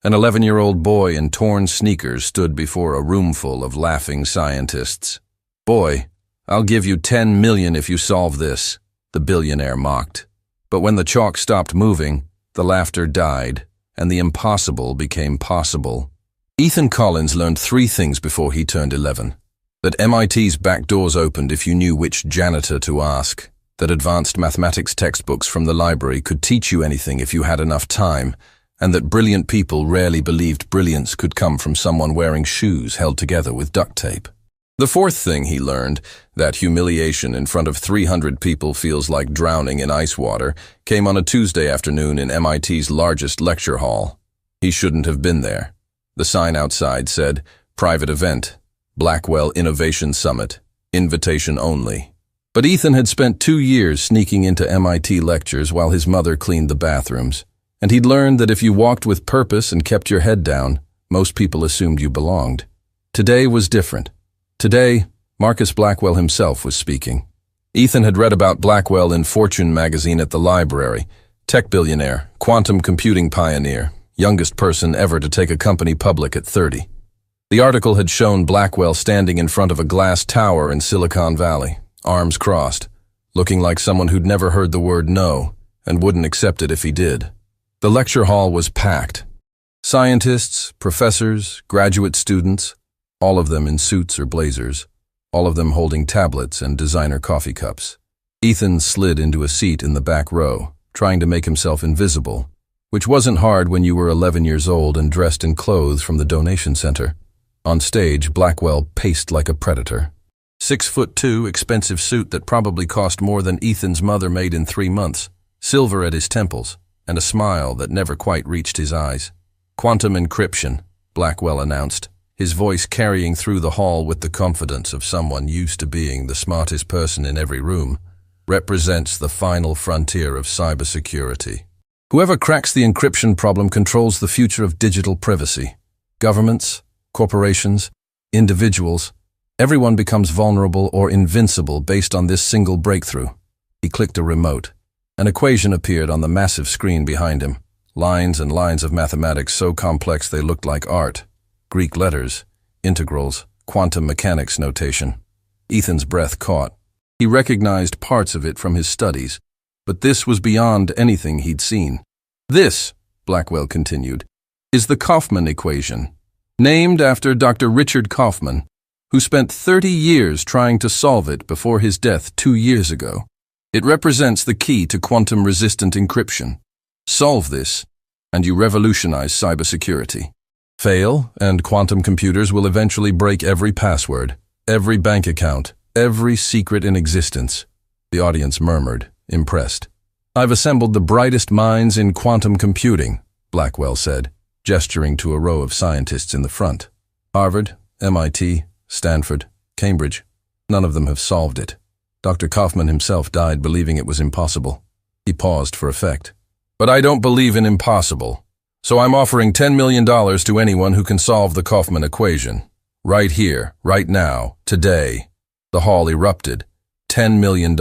An 11-year-old boy in torn sneakers stood before a roomful of laughing scientists. "Boy, I'll give you 10 million if you solve this," the billionaire mocked. But when the chalk stopped moving, the laughter died, and the impossible became possible. Ethan Collins learned 3 things before he turned 11. That MIT's back doors opened if you knew which janitor to ask. That advanced mathematics textbooks from the library could teach you anything if you had enough time, and that brilliant people rarely believed brilliance could come from someone wearing shoes held together with duct tape. The 4th thing he learned, that humiliation in front of 300 people feels like drowning in ice water, came on a Tuesday afternoon in MIT's largest lecture hall. He shouldn't have been there. The sign outside said, "Private event, Blackwell Innovation Summit, invitation only." But Ethan had spent 2 years sneaking into MIT lectures while his mother cleaned the bathrooms, and he'd learned that if you walked with purpose and kept your head down, most people assumed you belonged. Today was different. Today, Marcus Blackwell himself was speaking. Ethan had read about Blackwell in Fortune magazine at the library. Tech billionaire, quantum computing pioneer, youngest person ever to take a company public at 30. The article had shown Blackwell standing in front of a glass tower in Silicon Valley, arms crossed, looking like someone who'd never heard the word no and wouldn't accept it if he did. The lecture hall was packed. Scientists, professors, graduate students, all of them in suits or blazers, all of them holding tablets and designer coffee cups. Ethan slid into a seat in the back row, trying to make himself invisible, which wasn't hard when you were 11 years old and dressed in clothes from the donation center. On stage, Blackwell paced like a predator. 6'2", expensive suit that probably cost more than Ethan's mother made in 3 months, silver at his temples, and a smile that never quite reached his eyes. "Quantum encryption," Blackwell announced, his voice carrying through the hall with the confidence of someone used to being the smartest person in every room, "represents the final frontier of cybersecurity. Whoever cracks the encryption problem controls the future of digital privacy. Governments, corporations, individuals, everyone becomes vulnerable or invincible based on this single breakthrough." He clicked a remote. An equation appeared on the massive screen behind him. Lines and lines of mathematics so complex they looked like art. Greek letters, integrals, quantum mechanics notation. Ethan's breath caught. He recognized parts of it from his studies, but this was beyond anything he'd seen. "This," Blackwell continued, "is the Kaufman equation, named after Dr. Richard Kaufman, who spent 30 years trying to solve it before his death 2 years ago. It represents the key to quantum-resistant encryption. Solve this, and you revolutionize cybersecurity. Fail, and quantum computers will eventually break every password, every bank account, every secret in existence." The audience murmured, impressed. "I've assembled the brightest minds in quantum computing," Blackwell said, gesturing to a row of scientists in the front. "Harvard, MIT, Stanford, Cambridge. None of them have solved it. Dr. Kaufman himself died believing it was impossible." He paused for effect. "But I don't believe in impossible. So I'm offering $10 million to anyone who can solve the Kaufman equation. Right here, right now, today." The hall erupted. $10 million.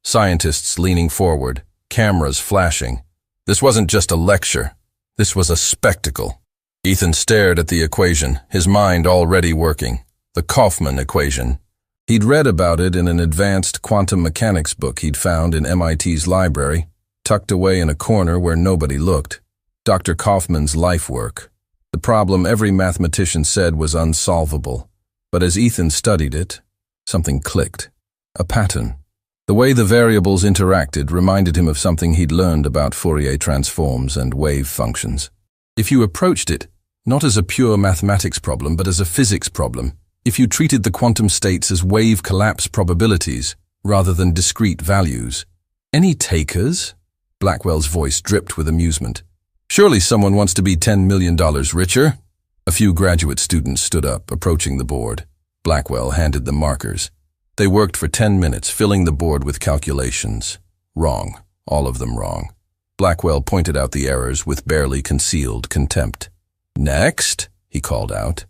Scientists leaning forward, cameras flashing. This wasn't just a lecture. This was a spectacle. Ethan stared at the equation, his mind already working. The Kaufman equation. He'd read about it in an advanced quantum mechanics book he'd found in MIT's library, tucked away in a corner where nobody looked. Dr. Kaufman's life work. The problem every mathematician said was unsolvable. But as Ethan studied it, something clicked. A pattern. The way the variables interacted reminded him of something he'd learned about Fourier transforms and wave functions. If you approached it, not as a pure mathematics problem but as a physics problem, if you treated the quantum states as wave collapse probabilities rather than discrete values. "Any takers?" Blackwell's voice dripped with amusement. "Surely someone wants to be $10 million richer?" A few graduate students stood up, approaching the board. Blackwell handed them markers. They worked for 10 minutes, filling the board with calculations. Wrong. All of them wrong. Blackwell pointed out the errors with barely concealed contempt. "Next," he called out.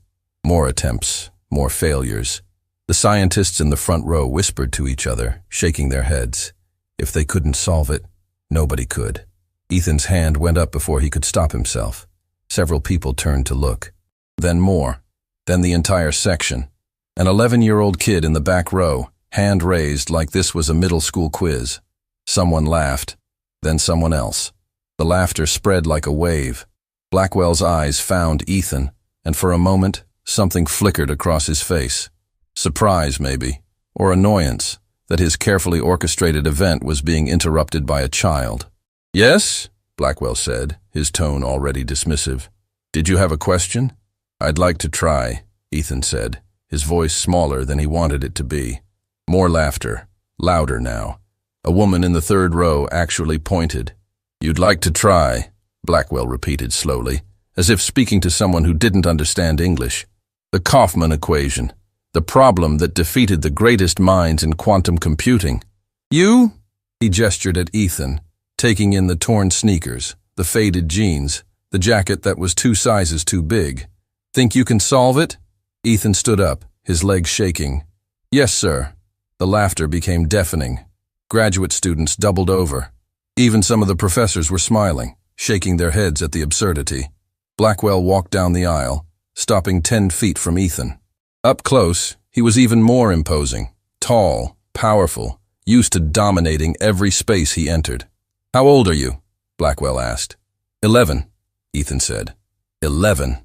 More attempts, more failures. The scientists in the front row whispered to each other, shaking their heads. If they couldn't solve it, nobody could. Ethan's hand went up before he could stop himself. Several people turned to look. Then more. Then the entire section. An 11-year-old kid in the back row, hand raised like this was a middle school quiz. Someone laughed. Then someone else. The laughter spread like a wave. Blackwell's eyes found Ethan, and for a moment, something flickered across his face. Surprise, maybe, or annoyance that his carefully orchestrated event was being interrupted by a child. "Yes?" Blackwell said, his tone already dismissive. "Did you have a question?" "I'd like to try," Ethan said, his voice smaller than he wanted it to be. More laughter, louder now. A woman in the third row actually pointed. "You'd like to try," Blackwell repeated slowly, as if speaking to someone who didn't understand English. "The Kaufman equation, the problem that defeated the greatest minds in quantum computing." "You?" He gestured at Ethan, taking in the torn sneakers, the faded jeans, the jacket that was 2 sizes too big. "Think you can solve it?" Ethan stood up, his legs shaking. "Yes, sir." The laughter became deafening. Graduate students doubled over. Even some of the professors were smiling, shaking their heads at the absurdity. Blackwell walked down the aisle, stopping 10 feet from Ethan. Up close, he was even more imposing, tall, powerful, used to dominating every space he entered. "How old are you?" Blackwell asked. 11, Ethan said. 11,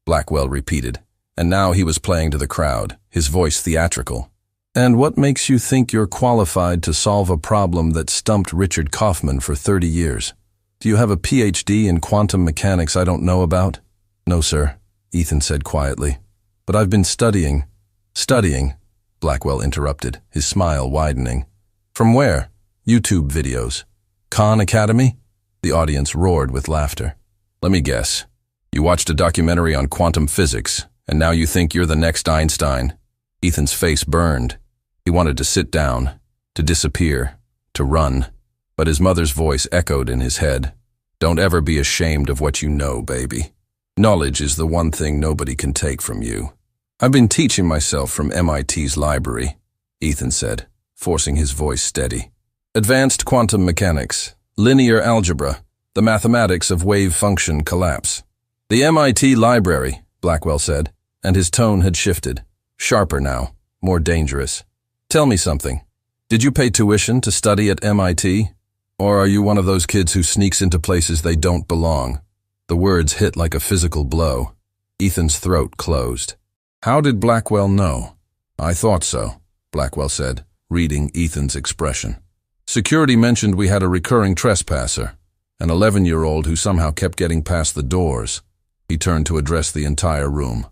Blackwell repeated, and now he was playing to the crowd, his voice theatrical. "And what makes you think you're qualified to solve a problem that stumped Richard Kaufman for 30 years? Do you have a PhD in quantum mechanics I don't know about?" "No, sir," Ethan said quietly. "But I've been studying." "Studying?" Blackwell interrupted, his smile widening. "From where?" "YouTube videos." "Khan Academy?" The audience roared with laughter. "Let me guess. You watched a documentary on quantum physics, and now you think you're the next Einstein." Ethan's face burned. He wanted to sit down, to disappear, to run, but his mother's voice echoed in his head. "Don't ever be ashamed of what you know, baby. Knowledge is the one thing nobody can take from you." "I've been teaching myself from MIT's library," Ethan said, forcing his voice steady. "Advanced quantum mechanics, linear algebra, the mathematics of wave function collapse." "The MIT library," Blackwell said, and his tone had shifted. Sharper now, more dangerous. "Tell me something. Did you pay tuition to study at MIT? Or are you one of those kids who sneaks into places they don't belong?" The words hit like a physical blow. Ethan's throat closed. How did Blackwell know? "I thought so," Blackwell said, reading Ethan's expression. "Security mentioned we had a recurring trespasser, an 11-year-old who somehow kept getting past the doors." He turned to address the entire room.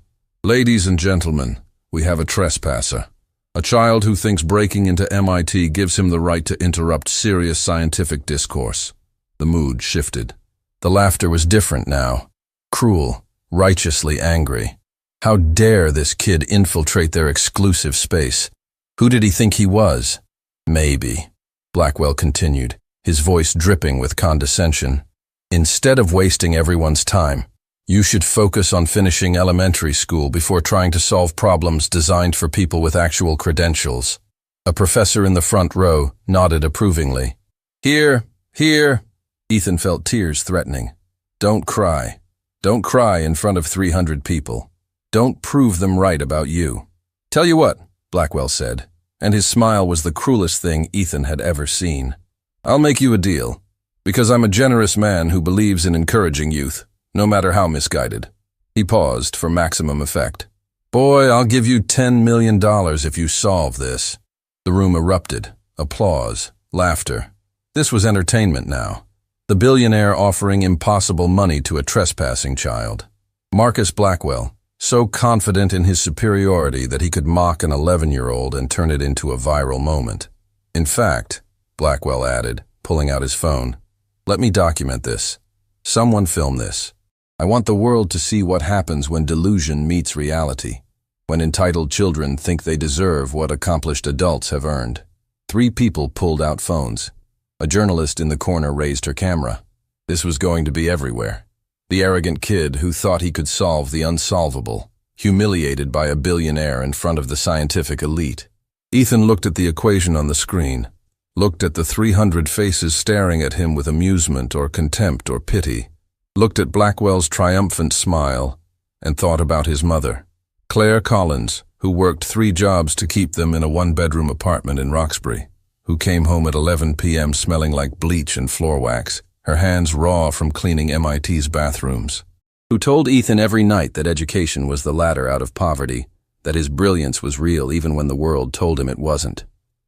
"Ladies and gentlemen, we have a trespasser. A child who thinks breaking into MIT gives him the right to interrupt serious scientific discourse." The mood shifted. The laughter was different now. Cruel, righteously angry. How dare this kid infiltrate their exclusive space? Who did he think he was? "Maybe," Blackwell continued, his voice dripping with condescension. "Instead of wasting everyone's time, you should focus on finishing elementary school before trying to solve problems designed for people with actual credentials." A professor in the front row nodded approvingly. "Here, here." Ethan felt tears threatening. "Don't cry. Don't cry in front of 300 people. Don't prove them right about you." "Tell you what," Blackwell said, and his smile was the cruelest thing Ethan had ever seen. "I'll make you a deal, because I'm a generous man who believes in encouraging youth, no matter how misguided." He paused for maximum effect. "Boy, I'll give you $10 million if you solve this." The room erupted. Applause. Laughter. This was entertainment now. The billionaire offering impossible money to a trespassing child. Marcus Blackwell, so confident in his superiority that he could mock an 11-year-old and turn it into a viral moment. "In fact," Blackwell added, pulling out his phone, "let me document this. Someone film this. I want the world to see what happens when delusion meets reality, when entitled children think they deserve what accomplished adults have earned." 3 people pulled out phones. A journalist in the corner raised her camera. This was going to be everywhere. The arrogant kid who thought he could solve the unsolvable, humiliated by a billionaire in front of the scientific elite. Ethan looked at the equation on the screen, looked at the 300 faces staring at him with amusement or contempt or pity, looked at Blackwell's triumphant smile, and thought about his mother, Claire Collins, who worked 3 jobs to keep them in a 1-bedroom apartment in Roxbury, who came home at 11 p.m. smelling like bleach and floor wax, her hands raw from cleaning MIT's bathrooms, who told Ethan every night that education was the ladder out of poverty, that his brilliance was real even when the world told him it wasn't.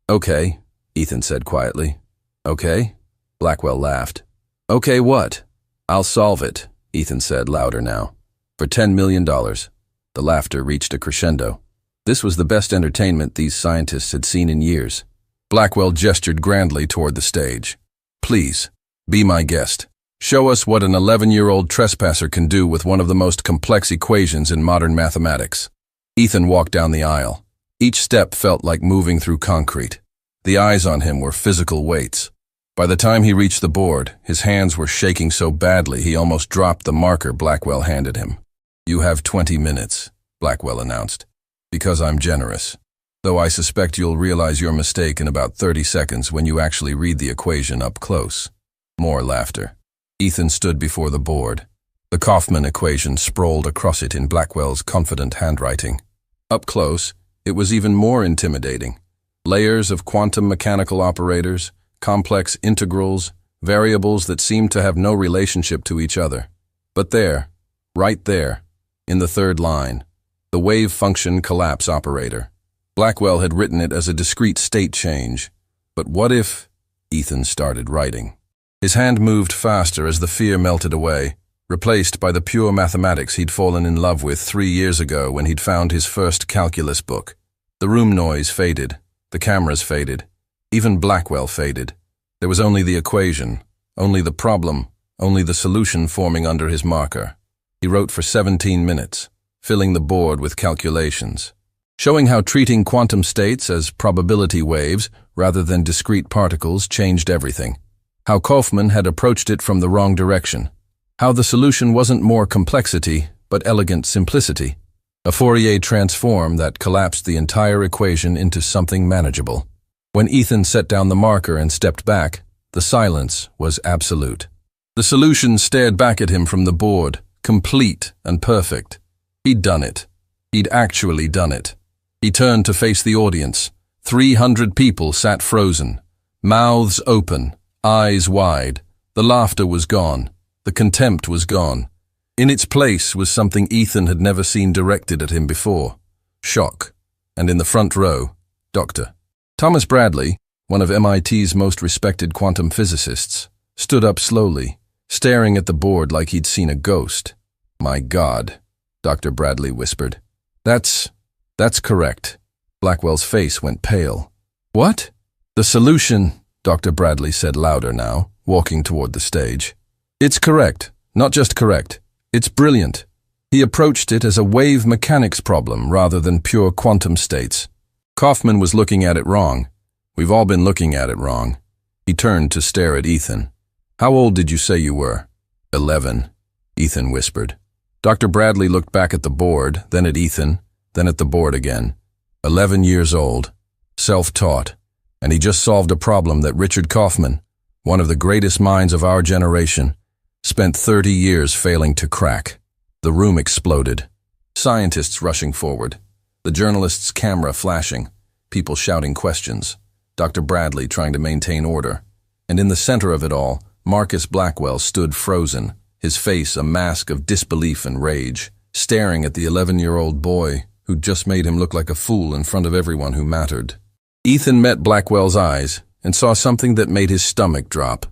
"Okay," Ethan said quietly. "Okay?" Blackwell laughed. "Okay what?" "I'll solve it," Ethan said louder now. "For $10 million. The laughter reached a crescendo. This was the best entertainment these scientists had seen in years. Blackwell gestured grandly toward the stage. "Please, be my guest. Show us what an 11-year-old trespasser can do with one of the most complex equations in modern mathematics." Ethan walked down the aisle. Each step felt like moving through concrete. The eyes on him were physical weights. By the time he reached the board, his hands were shaking so badly he almost dropped the marker Blackwell handed him. "You have 20 minutes, Blackwell announced. "Because I'm generous. Though I suspect you'll realize your mistake in about 30 seconds when you actually read the equation up close." More laughter. Ethan stood before the board. The Kaufman equation sprawled across it in Blackwell's confident handwriting. Up close, it was even more intimidating. Layers of quantum mechanical operators, complex integrals, variables that seemed to have no relationship to each other. But there, right there, in the 3rd line, the wave function collapse operator. Blackwell had written it as a discrete state change. But what if... Ethan started writing. His hand moved faster as the fear melted away, replaced by the pure mathematics he'd fallen in love with 3 years ago when he'd found his first calculus book. The room noise faded. The cameras faded. Even Blackwell faded. There was only the equation, only the problem, only the solution forming under his marker. He wrote for 17 minutes, filling the board with calculations, showing how treating quantum states as probability waves rather than discrete particles changed everything, how Kaufman had approached it from the wrong direction, how the solution wasn't more complexity but elegant simplicity, a Fourier transform that collapsed the entire equation into something manageable. When Ethan set down the marker and stepped back, the silence was absolute. The solution stared back at him from the board, complete and perfect. He'd done it. He'd actually done it. He turned to face the audience. 300 people sat frozen, mouths open, eyes wide. The laughter was gone. The contempt was gone. In its place was something Ethan had never seen directed at him before. Shock. And in the front row, Dr. Thomas Bradley, one of MIT's most respected quantum physicists, stood up slowly, staring at the board like he'd seen a ghost. "My God," Dr. Bradley whispered. That's correct." Blackwell's face went pale. "What?" "The solution," Dr. Bradley said louder now, walking toward the stage. "It's correct. Not just correct. It's brilliant. He approached it as a wave mechanics problem rather than pure quantum states. Kaufman was looking at it wrong. We've all been looking at it wrong." He turned to stare at Ethan. "How old did you say you were?" 11, Ethan whispered. Dr. Bradley looked back at the board, then at Ethan, then at the board again. 11 years old, self-taught, and he just solved a problem that Richard Kaufman, one of the greatest minds of our generation, spent 30 years failing to crack. The room exploded. Scientists rushing forward, the journalist's camera flashing, people shouting questions, Dr. Bradley trying to maintain order. And in the center of it all, Marcus Blackwell stood frozen, his face a mask of disbelief and rage, staring at the 11-year-old boy who'd just made him look like a fool in front of everyone who mattered. Ethan met Blackwell's eyes and saw something that made his stomach drop.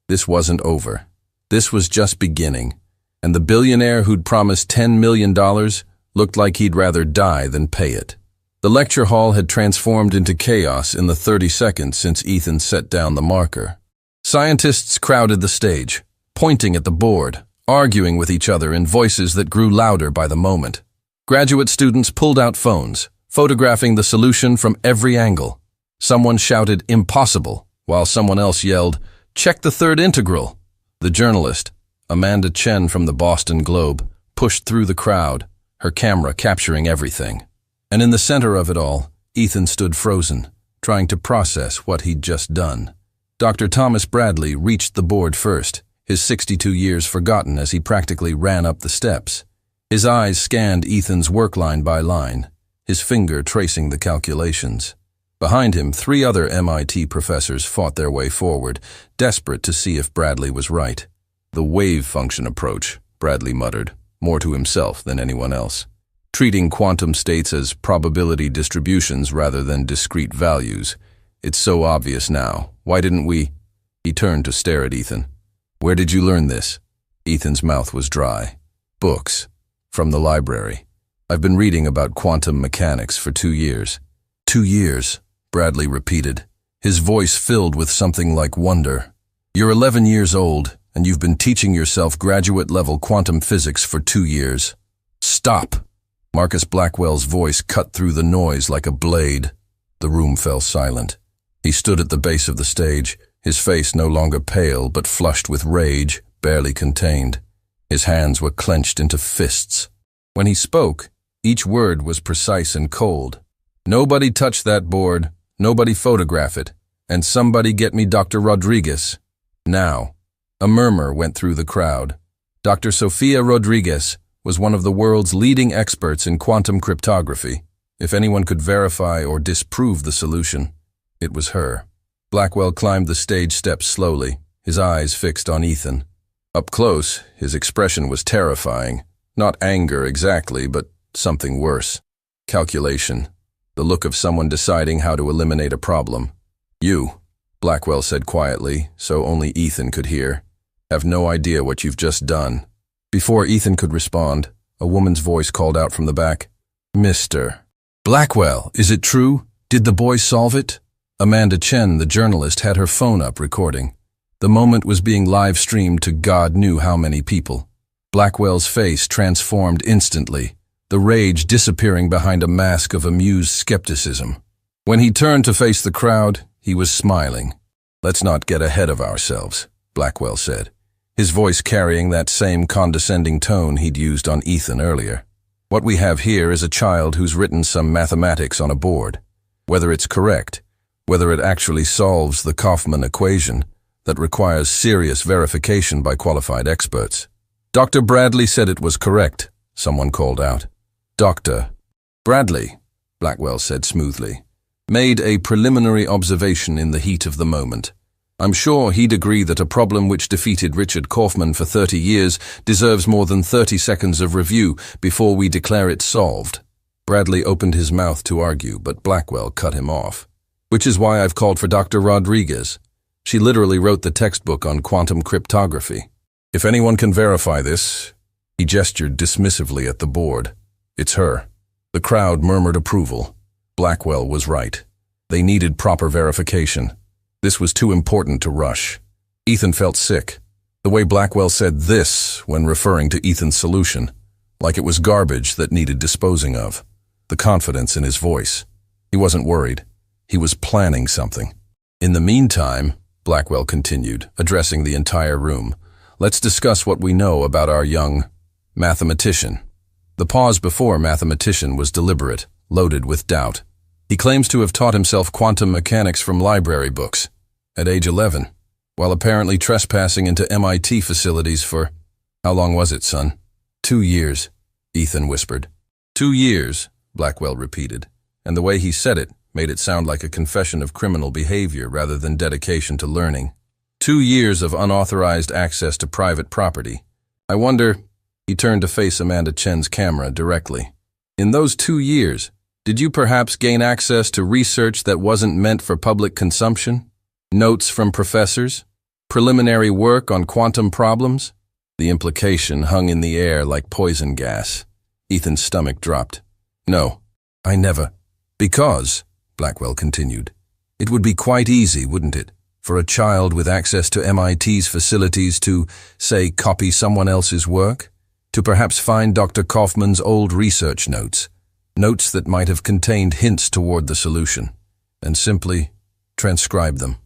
This wasn't over. This was just beginning, and the billionaire who'd promised $10 million looked like he'd rather die than pay it. The lecture hall had transformed into chaos in the 30 seconds since Ethan set down the marker. Scientists crowded the stage, pointing at the board, arguing with each other in voices that grew louder by the moment. Graduate students pulled out phones, photographing the solution from every angle. Someone shouted, "Impossible," while someone else yelled, "Check the third integral." The journalist, Amanda Chen from the Boston Globe, pushed through the crowd, her camera capturing everything. And in the center of it all, Ethan stood frozen, trying to process what he'd just done. Dr. Thomas Bradley reached the board first, his 62 years forgotten as he practically ran up the steps. His eyes scanned Ethan's work line by line, his finger tracing the calculations. Behind him, 3 other MIT professors fought their way forward, desperate to see if Bradley was right. The wave function approach, Bradley muttered, more to himself than anyone else. Treating quantum states as probability distributions rather than discrete values. It's so obvious now. Why didn't we? He turned to stare at Ethan. Where did you learn this? Ethan's mouth was dry. Books. From the library. I've been reading about quantum mechanics for 2 years. 2 years, Bradley repeated, his voice filled with something like wonder. You're 11 years old, and you've been teaching yourself graduate-level quantum physics for 2 years. Stop! Marcus Blackwell's voice cut through the noise like a blade. The room fell silent. He stood at the base of the stage, his face no longer pale but flushed with rage, barely contained. His hands were clenched into fists. When he spoke, each word was precise and cold. Nobody touch that board, nobody photograph it, and somebody get me Dr. Rodriguez. Now. A murmur went through the crowd. Dr. Sofia Rodriguez was one of the world's leading experts in quantum cryptography. If anyone could verify or disprove the solution, it was her. Blackwell climbed the stage steps slowly, his eyes fixed on Ethan. Up close, his expression was terrifying. Not anger exactly, but something worse. Calculation. The look of someone deciding how to eliminate a problem. You, Blackwell said quietly, so only Ethan could hear, have no idea what you've just done. Before Ethan could respond, a woman's voice called out from the back. Mr. Blackwell, is it true? Did the boy solve it? Amanda Chen, the journalist, had her phone up recording. The moment was being live-streamed to God knew how many people. Blackwell's face transformed instantly, the rage disappearing behind a mask of amused skepticism. When he turned to face the crowd, he was smiling. Let's not get ahead of ourselves, Blackwell said, his voice carrying that same condescending tone he'd used on Ethan earlier. What we have here is a child who's written some mathematics on a board. Whether it's correct, whether it actually solves the Kaufman equation, that requires serious verification by qualified experts. Dr. Bradley said it was correct, someone called out. Dr. Bradley, Blackwell said smoothly, made a preliminary observation in the heat of the moment. I'm sure he'd agree that a problem which defeated Richard Kaufman for 30 years deserves more than 30 seconds of review before we declare it solved. Bradley opened his mouth to argue, but Blackwell cut him off. Which is why I've called for Dr. Rodriguez. She literally wrote the textbook on quantum cryptography. If anyone can verify this, he gestured dismissively at the board. It's her. The crowd murmured approval. Blackwell was right. They needed proper verification. This was too important to rush. Ethan felt sick. The way Blackwell said this when referring to Ethan's solution, like it was garbage that needed disposing of. The confidence in his voice. He wasn't worried. He was planning something. In the meantime, Blackwell continued, addressing the entire room, let's discuss what we know about our young mathematician. The pause before mathematician was deliberate, loaded with doubt. He claims to have taught himself quantum mechanics from library books at age 11, while apparently trespassing into MIT facilities for, how long was it, son? 2 years, Ethan whispered. 2 years, Blackwell repeated, and the way he said it made it sound like a confession of criminal behavior rather than dedication to learning. 2 years of unauthorized access to private property. I wonder, he turned to face Amanda Chen's camera directly. In those 2 years, did you perhaps gain access to research that wasn't meant for public consumption? Notes from professors? Preliminary work on quantum problems? The implication hung in the air like poison gas. Ethan's stomach dropped. No, I never. Because, Blackwell continued, it would be quite easy, wouldn't it, for a child with access to MIT's facilities to, say, copy someone else's work? To perhaps find Dr. Kaufman's old research notes, notes that might have contained hints toward the solution, and simply transcribe them.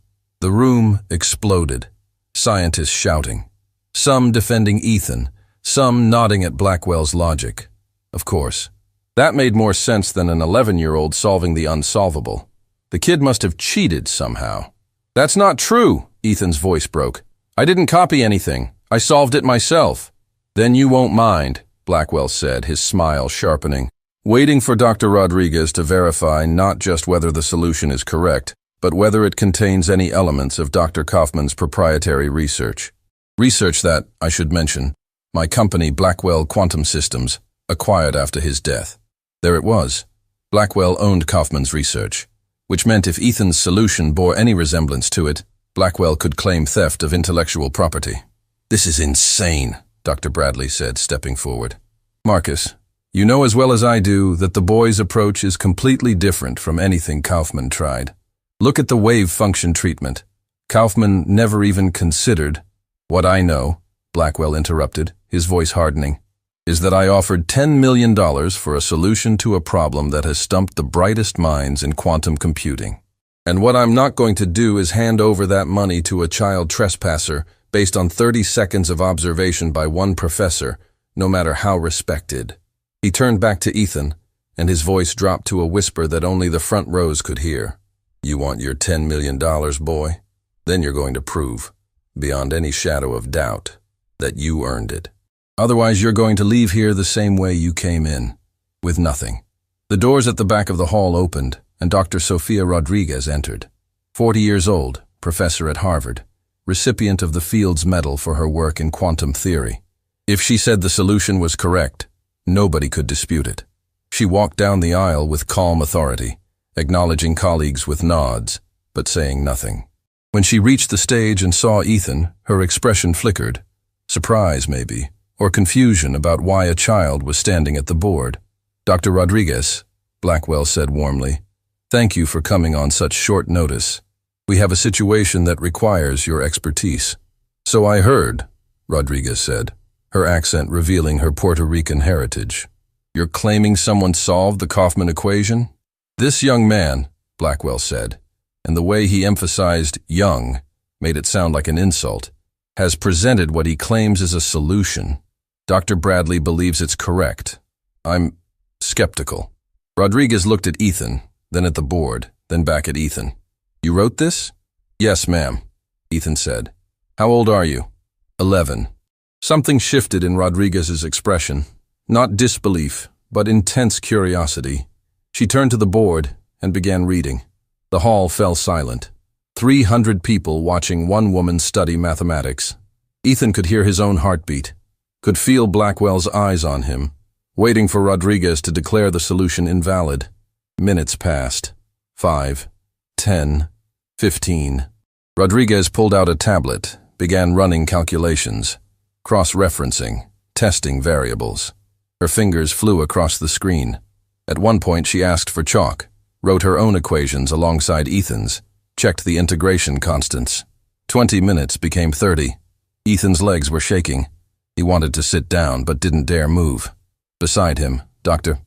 The room exploded, scientists shouting, some defending Ethan, some nodding at Blackwell's logic. Of course, that made more sense than an 11-year-old solving the unsolvable. The kid must have cheated somehow. That's not true, Ethan's voice broke. I didn't copy anything. I solved it myself. Then you won't mind, Blackwell said, his smile sharpening, waiting for Dr. Rodriguez to verify not just whether the solution is correct, but whether it contains any elements of Dr. Kaufman's proprietary research. Research that, I should mention, my company Blackwell Quantum Systems acquired after his death. There it was. Blackwell owned Kaufman's research, which meant if Ethan's solution bore any resemblance to it, Blackwell could claim theft of intellectual property. This is insane, Dr. Bradley said, stepping forward. Marcus, you know as well as I do that the boy's approach is completely different from anything Kaufman tried. Look at the wave function treatment. Kaufman never even considered. What I know, Blackwell interrupted, his voice hardening, is that I offered $10 million for a solution to a problem that has stumped the brightest minds in quantum computing. And what I'm not going to do is hand over that money to a child trespasser based on 30 seconds of observation by one professor, no matter how respected. He turned back to Ethan, and his voice dropped to a whisper that only the front rows could hear. You want your $10 million, boy? Then you're going to prove, beyond any shadow of doubt, that you earned it. Otherwise, you're going to leave here the same way you came in, with nothing. The doors at the back of the hall opened, and Dr. Sofia Rodriguez entered. 40 years old, professor at Harvard, recipient of the Fields Medal for her work in quantum theory. If she said the solution was correct, nobody could dispute it. She walked down the aisle with calm authority, acknowledging colleagues with nods, but saying nothing. When she reached the stage and saw Ethan, her expression flickered. Surprise, maybe, or confusion about why a child was standing at the board. Dr. Rodriguez, Blackwell said warmly, thank you for coming on such short notice. We have a situation that requires your expertise. So I heard, Rodriguez said, her accent revealing her Puerto Rican heritage. You're claiming someone solved the Kaufman equation? This young man, Blackwell said, and the way he emphasized young made it sound like an insult, has presented what he claims is a solution. Dr. Bradley believes it's correct. I'm skeptical. Rodriguez looked at Ethan, then at the board, then back at Ethan. You wrote this? Yes, ma'am, Ethan said. How old are you? 11. Something shifted in Rodriguez's expression. Not disbelief, but intense curiosity. She turned to the board and began reading. The hall fell silent. 300 people watching one woman study mathematics. Ethan could hear his own heartbeat, could feel Blackwell's eyes on him, waiting for Rodriguez to declare the solution invalid. Minutes passed. 5, 10, 15. Rodriguez pulled out a tablet, began running calculations, cross-referencing, testing variables. Her fingers flew across the screen. At one point she asked for chalk, wrote her own equations alongside Ethan's, checked the integration constants. 20 minutes became 30. Ethan's legs were shaking. He wanted to sit down but didn't dare move. Beside him, Dr.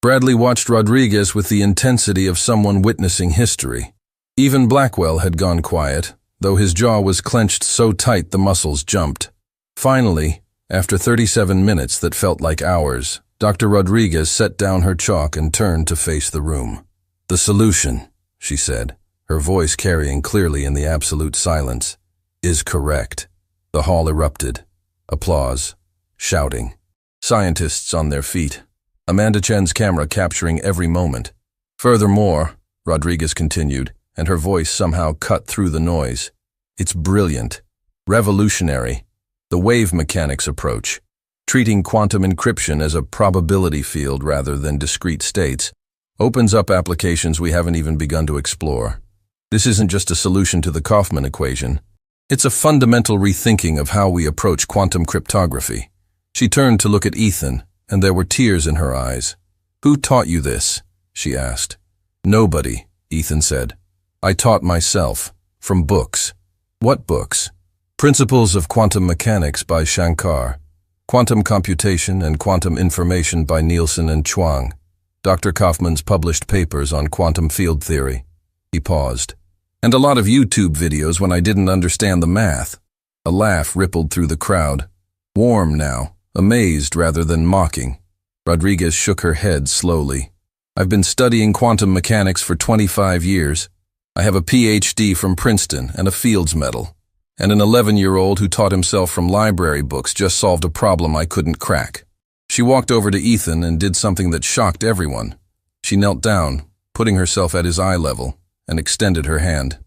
Bradley watched Rodriguez with the intensity of someone witnessing history. Even Blackwell had gone quiet, though his jaw was clenched so tight the muscles jumped. Finally, after 37 minutes that felt like hours, Dr. Rodriguez set down her chalk and turned to face the room. The solution, she said, her voice carrying clearly in the absolute silence, is correct. The hall erupted. Applause. Shouting. Scientists on their feet. Amanda Chen's camera capturing every moment. Furthermore, Rodriguez continued, and her voice somehow cut through the noise. It's brilliant. Revolutionary. The wave mechanics approach. Treating quantum encryption as a probability field rather than discrete states opens up applications we haven't even begun to explore. This isn't just a solution to the Kaufman equation. It's a fundamental rethinking of how we approach quantum cryptography. She turned to look at Ethan, and there were tears in her eyes. Who taught you this? She asked. Nobody, Ethan said. I taught myself, from books. What books? Principles of Quantum Mechanics by Shankar. Quantum Computation and Quantum Information by Nielsen and Chuang. Dr. Kaufman's published papers on quantum field theory. He paused. And a lot of YouTube videos when I didn't understand the math. A laugh rippled through the crowd. Warm now, amazed rather than mocking. Rodriguez shook her head slowly. I've been studying quantum mechanics for 25 years. I have a PhD from Princeton and a Fields Medal. and an 11-year-old who taught himself from library books just solved a problem I couldn't crack. She walked over to Ethan and did something that shocked everyone. She knelt down, putting herself at his eye level, and extended her hand.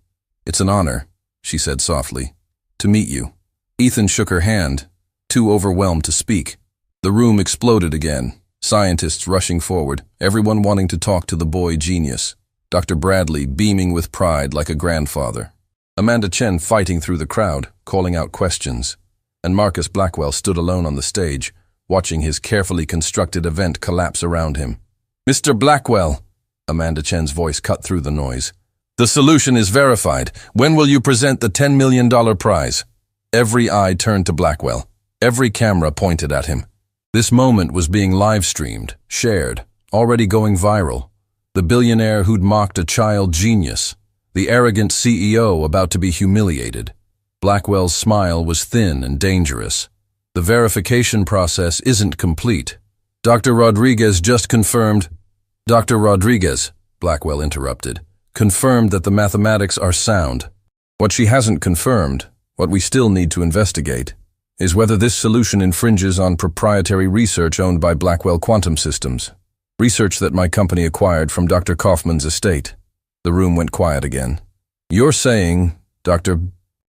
"It's an honor," she said softly, "to meet you." Ethan shook her hand, too overwhelmed to speak. The room exploded again, scientists rushing forward, everyone wanting to talk to the boy genius. Dr. Bradley beaming with pride like a grandfather. Amanda Chen fighting through the crowd, calling out questions. And Marcus Blackwell stood alone on the stage, watching his carefully constructed event collapse around him. "Mr. Blackwell," Amanda Chen's voice cut through the noise. "The solution is verified. When will you present the $10 million prize?" Every eye turned to Blackwell. Every camera pointed at him. This moment was being live-streamed, shared, already going viral. The billionaire who'd mocked a child genius. The arrogant CEO about to be humiliated. Blackwell's smile was thin and dangerous. "The verification process isn't complete. Dr. Rodriguez just confirmed—" "Dr. Rodriguez," Blackwell interrupted, "confirmed that the mathematics are sound. What she hasn't confirmed, what we still need to investigate, is whether this solution infringes on proprietary research owned by Blackwell Quantum Systems. Research that my company acquired from Dr. Kaufman's estate." The room went quiet again. "You're saying," Dr.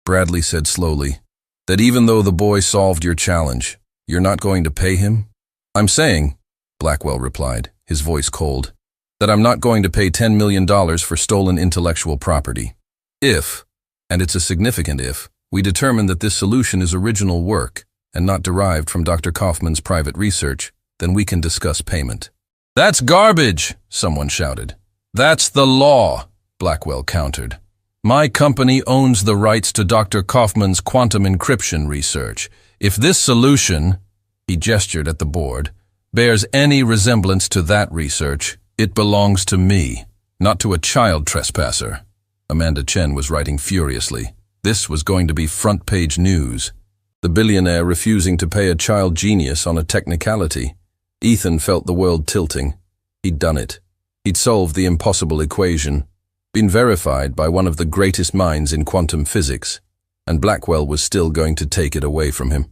Bradley said slowly, "that even though the boy solved your challenge, you're not going to pay him?" "I'm saying," Blackwell replied, his voice cold, "that I'm not going to pay $10 million for stolen intellectual property. If, and it's a significant if, we determine that this solution is original work and not derived from Dr. Kaufman's private research, then we can discuss payment." "That's garbage," someone shouted. "That's the law," Blackwell countered. "My company owns the rights to Dr. Kaufman's quantum encryption research. If this solution," he gestured at the board, "bears any resemblance to that research, it belongs to me, not to a child trespasser." Amanda Chen was writing furiously. This was going to be front-page news. The billionaire refusing to pay a child genius on a technicality. Ethan felt the world tilting. He'd done it. He'd solved the impossible equation, been verified by one of the greatest minds in quantum physics, and Blackwell was still going to take it away from him.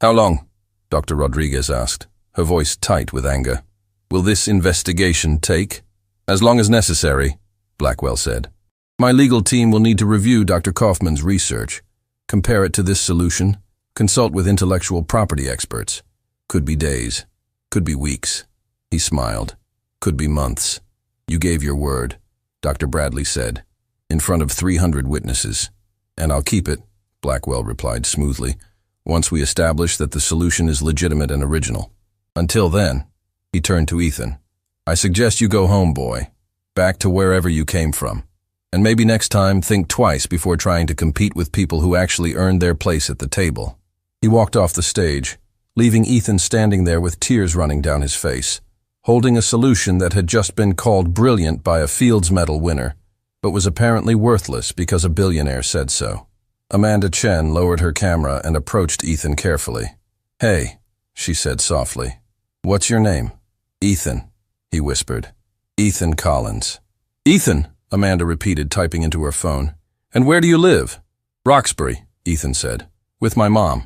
"How long?" Dr. Rodriguez asked, her voice tight with anger. "Will this investigation take?" "As long as necessary," Blackwell said. "My legal team will need to review Dr. Kaufman's research, compare it to this solution, consult with intellectual property experts. Could be days, could be weeks." He smiled. "Could be months." "You gave your word," Dr. Bradley said, "in front of 300 witnesses. And I'll keep it," Blackwell replied smoothly, "once we establish that the solution is legitimate and original. Until then," he turned to Ethan, "I suggest you go home, boy, back to wherever you came from. And maybe next time think twice before trying to compete with people who actually earned their place at the table." He walked off the stage, leaving Ethan standing there with tears running down his face, holding a solution that had just been called brilliant by a Fields Medal winner, but was apparently worthless because a billionaire said so. Amanda Chen lowered her camera and approached Ethan carefully. "Hey," she said softly. "What's your name?" "Ethan," he whispered. "Ethan Collins." "Ethan," Amanda repeated, typing into her phone. "And where do you live?" "Roxbury," Ethan said. "With my mom."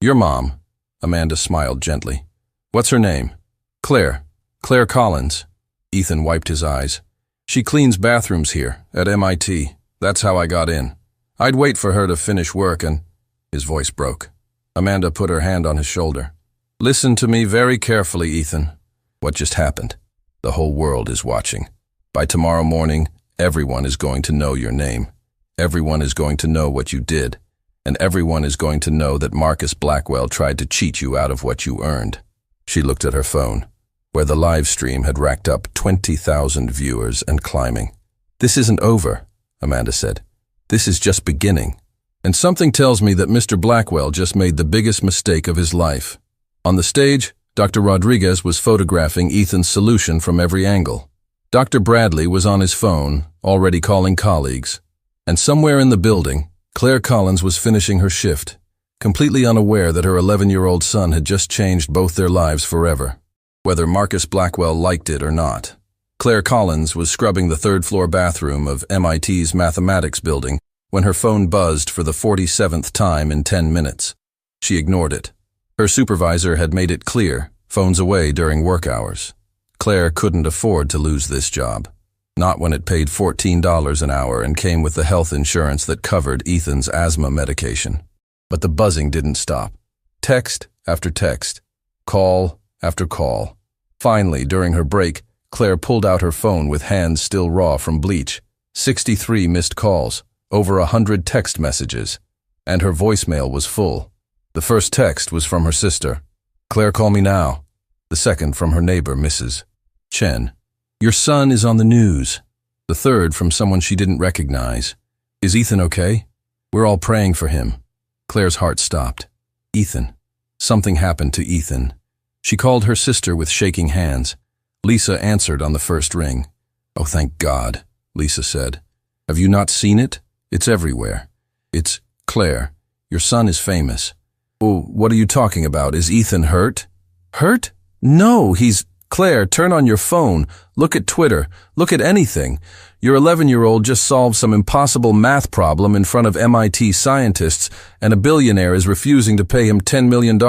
"Your mom?" Amanda smiled gently. "What's her name?" "Claire. Claire Collins." Ethan wiped his eyes. "She cleans bathrooms here, at MIT. That's how I got in. I'd wait for her to finish work and—" His voice broke. Amanda put her hand on his shoulder. "Listen to me very carefully, Ethan. What just happened? The whole world is watching. By tomorrow morning, everyone is going to know your name. Everyone is going to know what you did. And everyone is going to know that Marcus Blackwell tried to cheat you out of what you earned." She looked at her phone, where the live stream had racked up 20,000 viewers and climbing. "This isn't over," Amanda said. "This is just beginning. And something tells me that Mr. Blackwell just made the biggest mistake of his life." On the stage, Dr. Rodriguez was photographing Ethan's solution from every angle. Dr. Bradley was on his phone, already calling colleagues. And somewhere in the building, Claire Collins was finishing her shift, completely unaware that her 11-year-old son had just changed both their lives forever, whether Marcus Blackwell liked it or not. Claire Collins was scrubbing the third-floor bathroom of MIT's mathematics building when her phone buzzed for the 47th time in 10 minutes. She ignored it. Her supervisor had made it clear, phones away during work hours. Claire couldn't afford to lose this job. Not when it paid $14 an hour and came with the health insurance that covered Ethan's asthma medication. But the buzzing didn't stop. Text after text. Call after call. Finally, during her break, Claire pulled out her phone with hands still raw from bleach. 63 missed calls, over 100 text messages, and her voicemail was full. The first text was from her sister. "Claire, call me now." The second from her neighbor, Mrs. Chen. "Your son is on the news." The third from someone she didn't recognize. "Is Ethan okay? We're all praying for him." Claire's heart stopped. Ethan. Something happened to Ethan. She called her sister with shaking hands. Lisa answered on the first ring. "Oh, thank God," Lisa said. "Have you not seen it? It's everywhere. It's Claire. Your son is famous." "Oh, what are you talking about? Is Ethan hurt?" "Hurt? No, he's... Claire, turn on your phone. Look at Twitter. Look at anything. Your 11-year-old just solved some impossible math problem in front of MIT scientists, and a billionaire is refusing to pay him $10 million,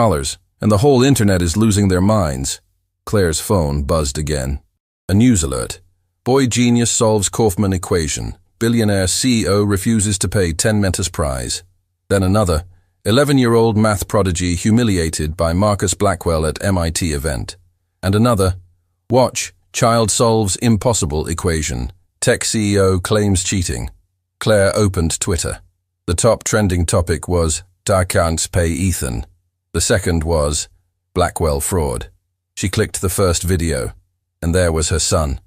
and the whole internet is losing their minds." Claire's phone buzzed again. A news alert. "Boy genius solves Kaufman equation. Billionaire CEO refuses to pay 10 Mentis prize." Then another. 11-year-old math prodigy humiliated by Marcus Blackwell at MIT event. And another. Watch, child solves impossible equation. Tech CEO claims cheating. Claire opened Twitter. The top trending topic was, "Da can't pay Ethan." The second was, "Blackwell fraud." She clicked the first video, and there was her son,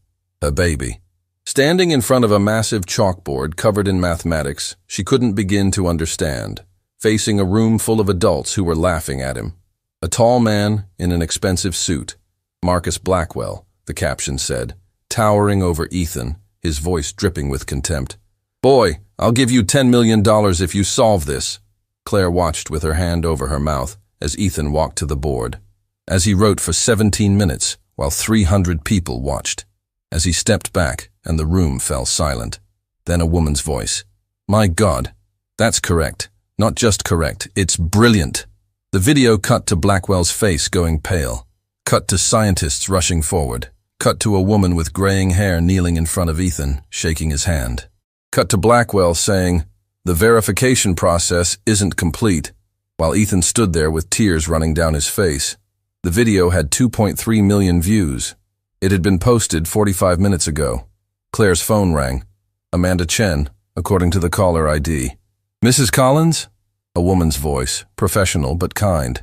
her baby. Standing in front of a massive chalkboard covered in mathematics, she couldn't begin to understand, facing a room full of adults who were laughing at him. A tall man in an expensive suit, Marcus Blackwell, the caption said, towering over Ethan, his voice dripping with contempt. "Boy, I'll give you $10 million if you solve this." Claire watched with her hand over her mouth as Ethan walked to the board. As he wrote for 17 minutes, while 300 people watched. As he stepped back and the room fell silent. Then a woman's voice. "My God, that's correct. Not just correct, it's brilliant." The video cut to Blackwell's face going pale. Cut to scientists rushing forward. Cut to a woman with graying hair kneeling in front of Ethan, shaking his hand. Cut to Blackwell saying, "The verification process isn't complete," while Ethan stood there with tears running down his face. The video had 2.3 million views. It had been posted 45 minutes ago. Claire's phone rang. Amanda Chen, according to the caller ID. "Mrs. Collins?" A woman's voice, professional but kind.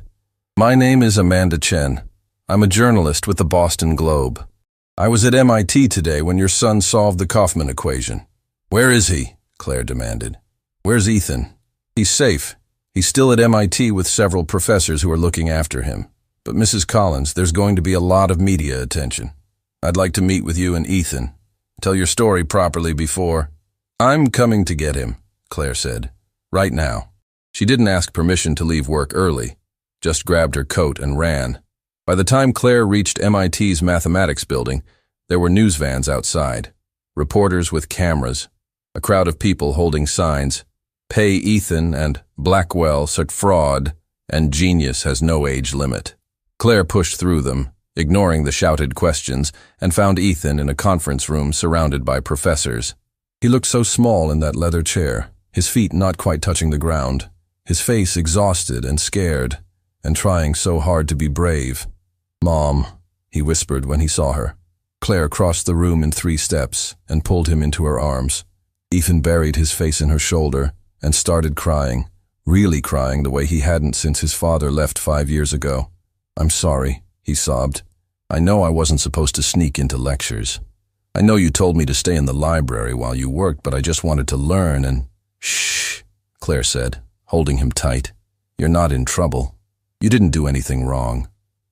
"My name is Amanda Chen. I'm a journalist with the Boston Globe. I was at MIT today when your son solved the Kaufman equation." "Where is he?" Claire demanded. "Where's Ethan?" "He's safe. He's still at MIT with several professors who are looking after him. But Mrs. Collins, there's going to be a lot of media attention. I'd like to meet with you and Ethan. Tell your story properly before." "I'm coming to get him," Claire said. "Right now." She didn't ask permission to leave work early, just grabbed her coat and ran. By the time Claire reached MIT's mathematics building, there were news vans outside, reporters with cameras, a crowd of people holding signs, "Pay Ethan" and "Blackwell such fraud" and "Genius has no age limit." Claire pushed through them, ignoring the shouted questions, and found Ethan in a conference room surrounded by professors. He looked so small in that leather chair, his feet not quite touching the ground, his face exhausted and scared, and trying so hard to be brave. "Mom," he whispered when he saw her. Claire crossed the room in 3 steps and pulled him into her arms. Ethan buried his face in her shoulder and started crying, really crying the way he hadn't since his father left 5 years ago. "I'm sorry," he sobbed. "I know I wasn't supposed to sneak into lectures. I know you told me to stay in the library while you worked, but I just wanted to learn and—" "Shh," Claire said, holding him tight. "You're not in trouble. You didn't do anything wrong.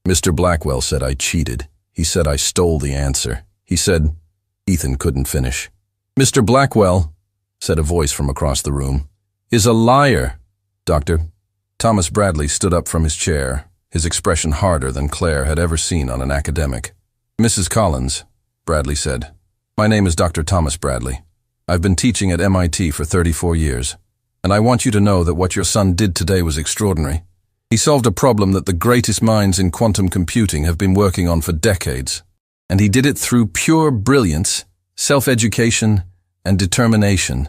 Mr. Blackwell said I cheated. He said I stole the answer. He said—" Ethan couldn't finish. "Mr. Blackwell," said a voice from across the room, "is a liar." "Doctor." Thomas Bradley stood up from his chair, his expression harder than Claire had ever seen on an academic. "Mrs. Collins," Bradley said. "My name is Dr. Thomas Bradley. I've been teaching at MIT for 34 years, and I want you to know that what your son did today was extraordinary. He solved a problem that the greatest minds in quantum computing have been working on for decades, and he did it through pure brilliance, self-education, and determination.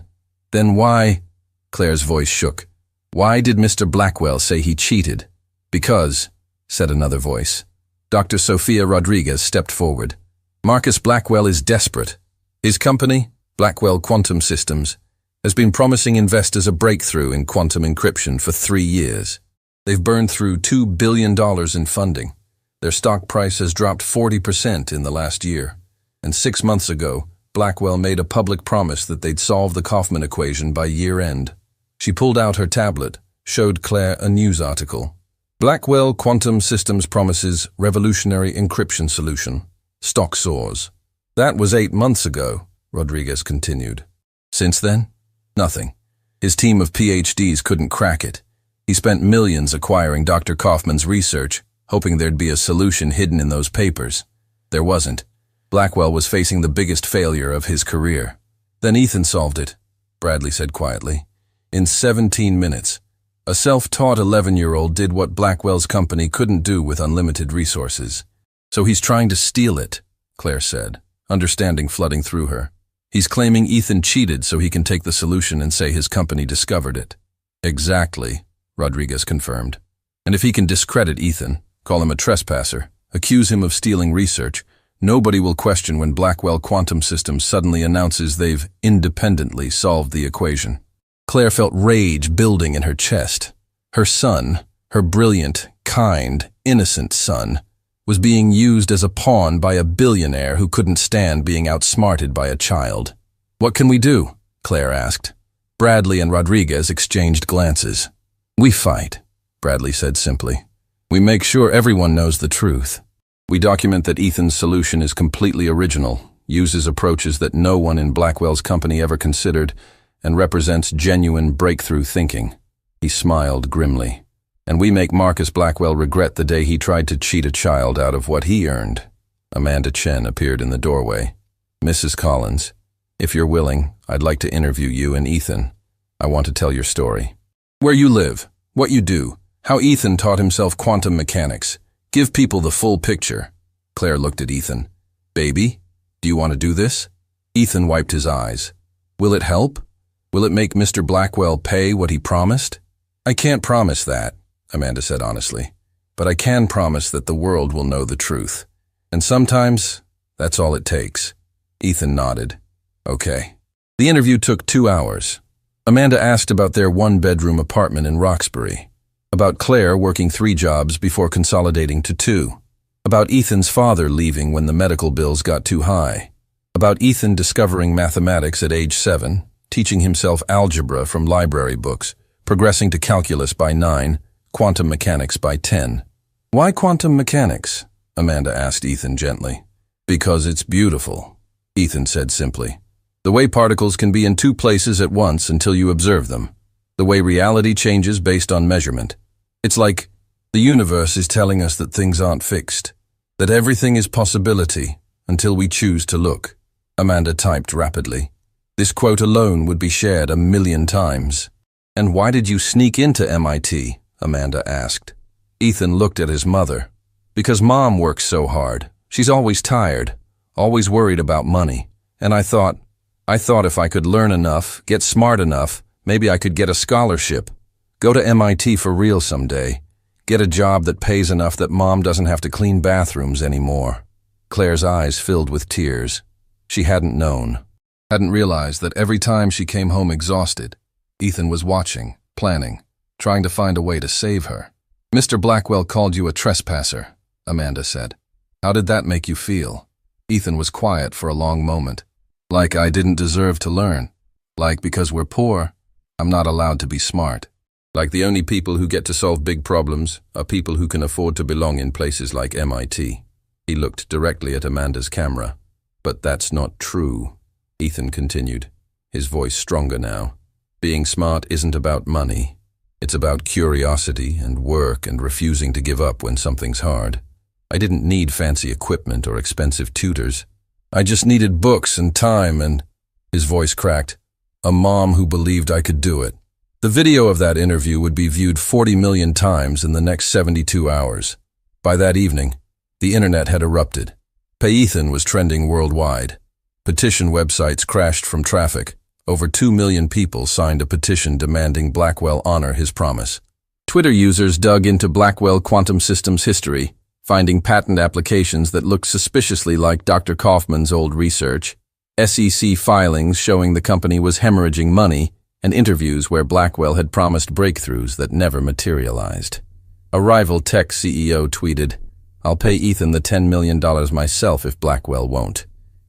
Then why, Claire's voice shook, why did Mr. Blackwell say he cheated? Because, said another voice. Dr. Sofia Rodriguez stepped forward. Marcus Blackwell is desperate. His company, Blackwell Quantum Systems, has been promising investors a breakthrough in quantum encryption for 3 years. They've burned through $2 billion in funding. Their stock price has dropped 40% in the last year. And 6 months ago, Blackwell made a public promise that they'd solve the Kaufman equation by year-end. She pulled out her tablet, showed Claire a news article. Blackwell Quantum Systems promises revolutionary encryption solution. Stock soars. That was 8 months ago, Rodriguez continued. Since then? Nothing. His team of PhDs couldn't crack it. He spent millions acquiring Dr. Kaufman's research, hoping there'd be a solution hidden in those papers. There wasn't. Blackwell was facing the biggest failure of his career. Then Ethan solved it, Bradley said quietly. In 17 minutes. A self-taught 11-year-old did what Blackwell's company couldn't do with unlimited resources. So he's trying to steal it, Claire said, understanding flooding through her. He's claiming Ethan cheated so he can take the solution and say his company discovered it. Exactly, Rodriguez confirmed. And if he can discredit Ethan, call him a trespasser, accuse him of stealing research, nobody will question when Blackwell Quantum Systems suddenly announces they've independently solved the equation. Claire felt rage building in her chest. Her son, her brilliant, kind, innocent son, was being used as a pawn by a billionaire who couldn't stand being outsmarted by a child. What can we do? Claire asked. Bradley and Rodriguez exchanged glances. We fight, Bradley said simply. We make sure everyone knows the truth. We document that Ethan's solution is completely original, uses approaches that no one in Blackwell's company ever considered, and represents genuine breakthrough thinking. He smiled grimly. And we make Marcus Blackwell regret the day he tried to cheat a child out of what he earned. Amanda Chen appeared in the doorway. Mrs. Collins, if you're willing, I'd like to interview you and Ethan. I want to tell your story. Where you live, what you do, how Ethan taught himself quantum mechanics. Give people the full picture. Claire looked at Ethan. Baby, do you want to do this? Ethan wiped his eyes. Will it help? Will it make Mr. Blackwell pay what he promised? I can't promise that, Amanda said honestly, but I can promise that the world will know the truth. And sometimes, that's all it takes. Ethan nodded. Okay. The interview took 2 hours. Amanda asked about their 1-bedroom apartment in Roxbury, about Claire working 3 jobs before consolidating to 2, about Ethan's father leaving when the medical bills got too high, about Ethan discovering mathematics at age 7, teaching himself algebra from library books, progressing to calculus by 9, quantum mechanics by 10. Why quantum mechanics? Amanda asked Ethan gently. Because it's beautiful, Ethan said simply. The way particles can be in 2 places at once until you observe them. The way reality changes based on measurement. It's like the universe is telling us that things aren't fixed, that everything is possibility until we choose to look. Amanda typed rapidly. This quote alone would be shared 1 million times. And why did you sneak into MIT? Amanda asked. Ethan looked at his mother. Because Mom works so hard. She's always tired, always worried about money. And I thought if I could learn enough, get smart enough, maybe I could get a scholarship. Go to MIT for real someday. Get a job that pays enough that Mom doesn't have to clean bathrooms anymore. Claire's eyes filled with tears. She hadn't known. Hadn't realized that every time she came home exhausted, Ethan was watching, planning, trying to find a way to save her. Mr. Blackwell called you a trespasser, Amanda said. How did that make you feel? Ethan was quiet for a long moment. Like I didn't deserve to learn. Like because we're poor, I'm not allowed to be smart. Like the only people who get to solve big problems are people who can afford to belong in places like MIT. He looked directly at Amanda's camera. But that's not true, Ethan continued, his voice stronger now. Being smart isn't about money. It's about curiosity and work and refusing to give up when something's hard. I didn't need fancy equipment or expensive tutors. I just needed books and time and His voice cracked. A mom who believed I could do it. The video of that interview would be viewed 40 million times in the next 72 hours. By that evening, the internet had erupted. Pay Ethan was trending worldwide. Petition websites crashed from traffic. Over 2 million people signed a petition demanding Blackwell honor his promise. Twitter users dug into Blackwell Quantum Systems history, finding patent applications that looked suspiciously like Dr. Kaufman's old research, SEC filings showing the company was hemorrhaging money, and interviews where Blackwell had promised breakthroughs that never materialized. A rival tech CEO tweeted, "I'll pay Ethan the $10 million myself if Blackwell won't.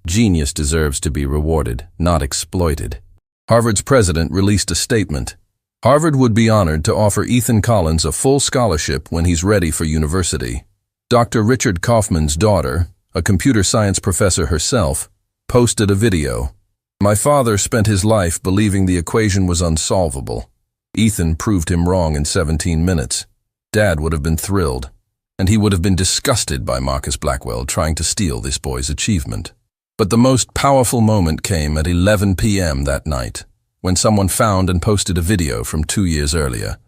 Genius deserves to be rewarded, not exploited." Harvard's president released a statement. Harvard would be honored to offer Ethan Collins a full scholarship when he's ready for university. Dr. Richard Kaufman's daughter, a computer science professor herself, posted a video. "My father spent his life believing the equation was unsolvable. Ethan proved him wrong in 17 minutes. Dad would have been thrilled, and he would have been disgusted by Marcus Blackwell trying to steal this boy's achievement." But the most powerful moment came at 11 p.m. that night, when someone found and posted a video from 2 years earlier.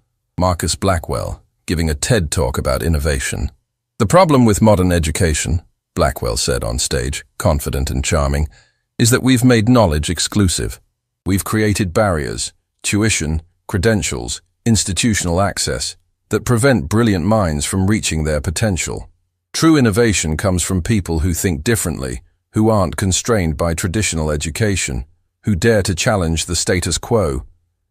Marcus Blackwell giving a TED Talk about innovation. "The problem with modern education," Blackwell said on stage, confident and charming, "is that we've made knowledge exclusive. We've created barriers, tuition, credentials, institutional access, that prevent brilliant minds from reaching their potential. True innovation comes from people who think differently, who aren't constrained by traditional education, who dare to challenge the status quo."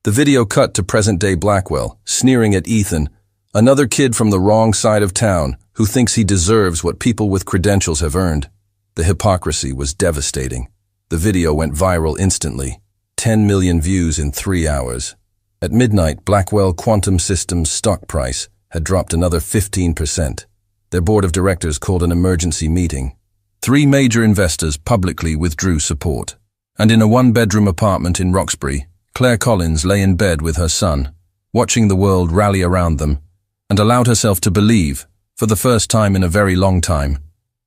The video cut to present-day Blackwell, sneering at Ethan, another kid from the wrong side of town who thinks he deserves what people with credentials have earned. The hypocrisy was devastating. The video went viral instantly. 10 million views in 3 hours. At midnight, Blackwell Quantum Systems' stock price had dropped another 15%. Their board of directors called an emergency meeting. 3 major investors publicly withdrew support. And in a one-bedroom apartment in Roxbury, Claire Collins lay in bed with her son, watching the world rally around them, and allowed herself to believe, for the first time in a very long time,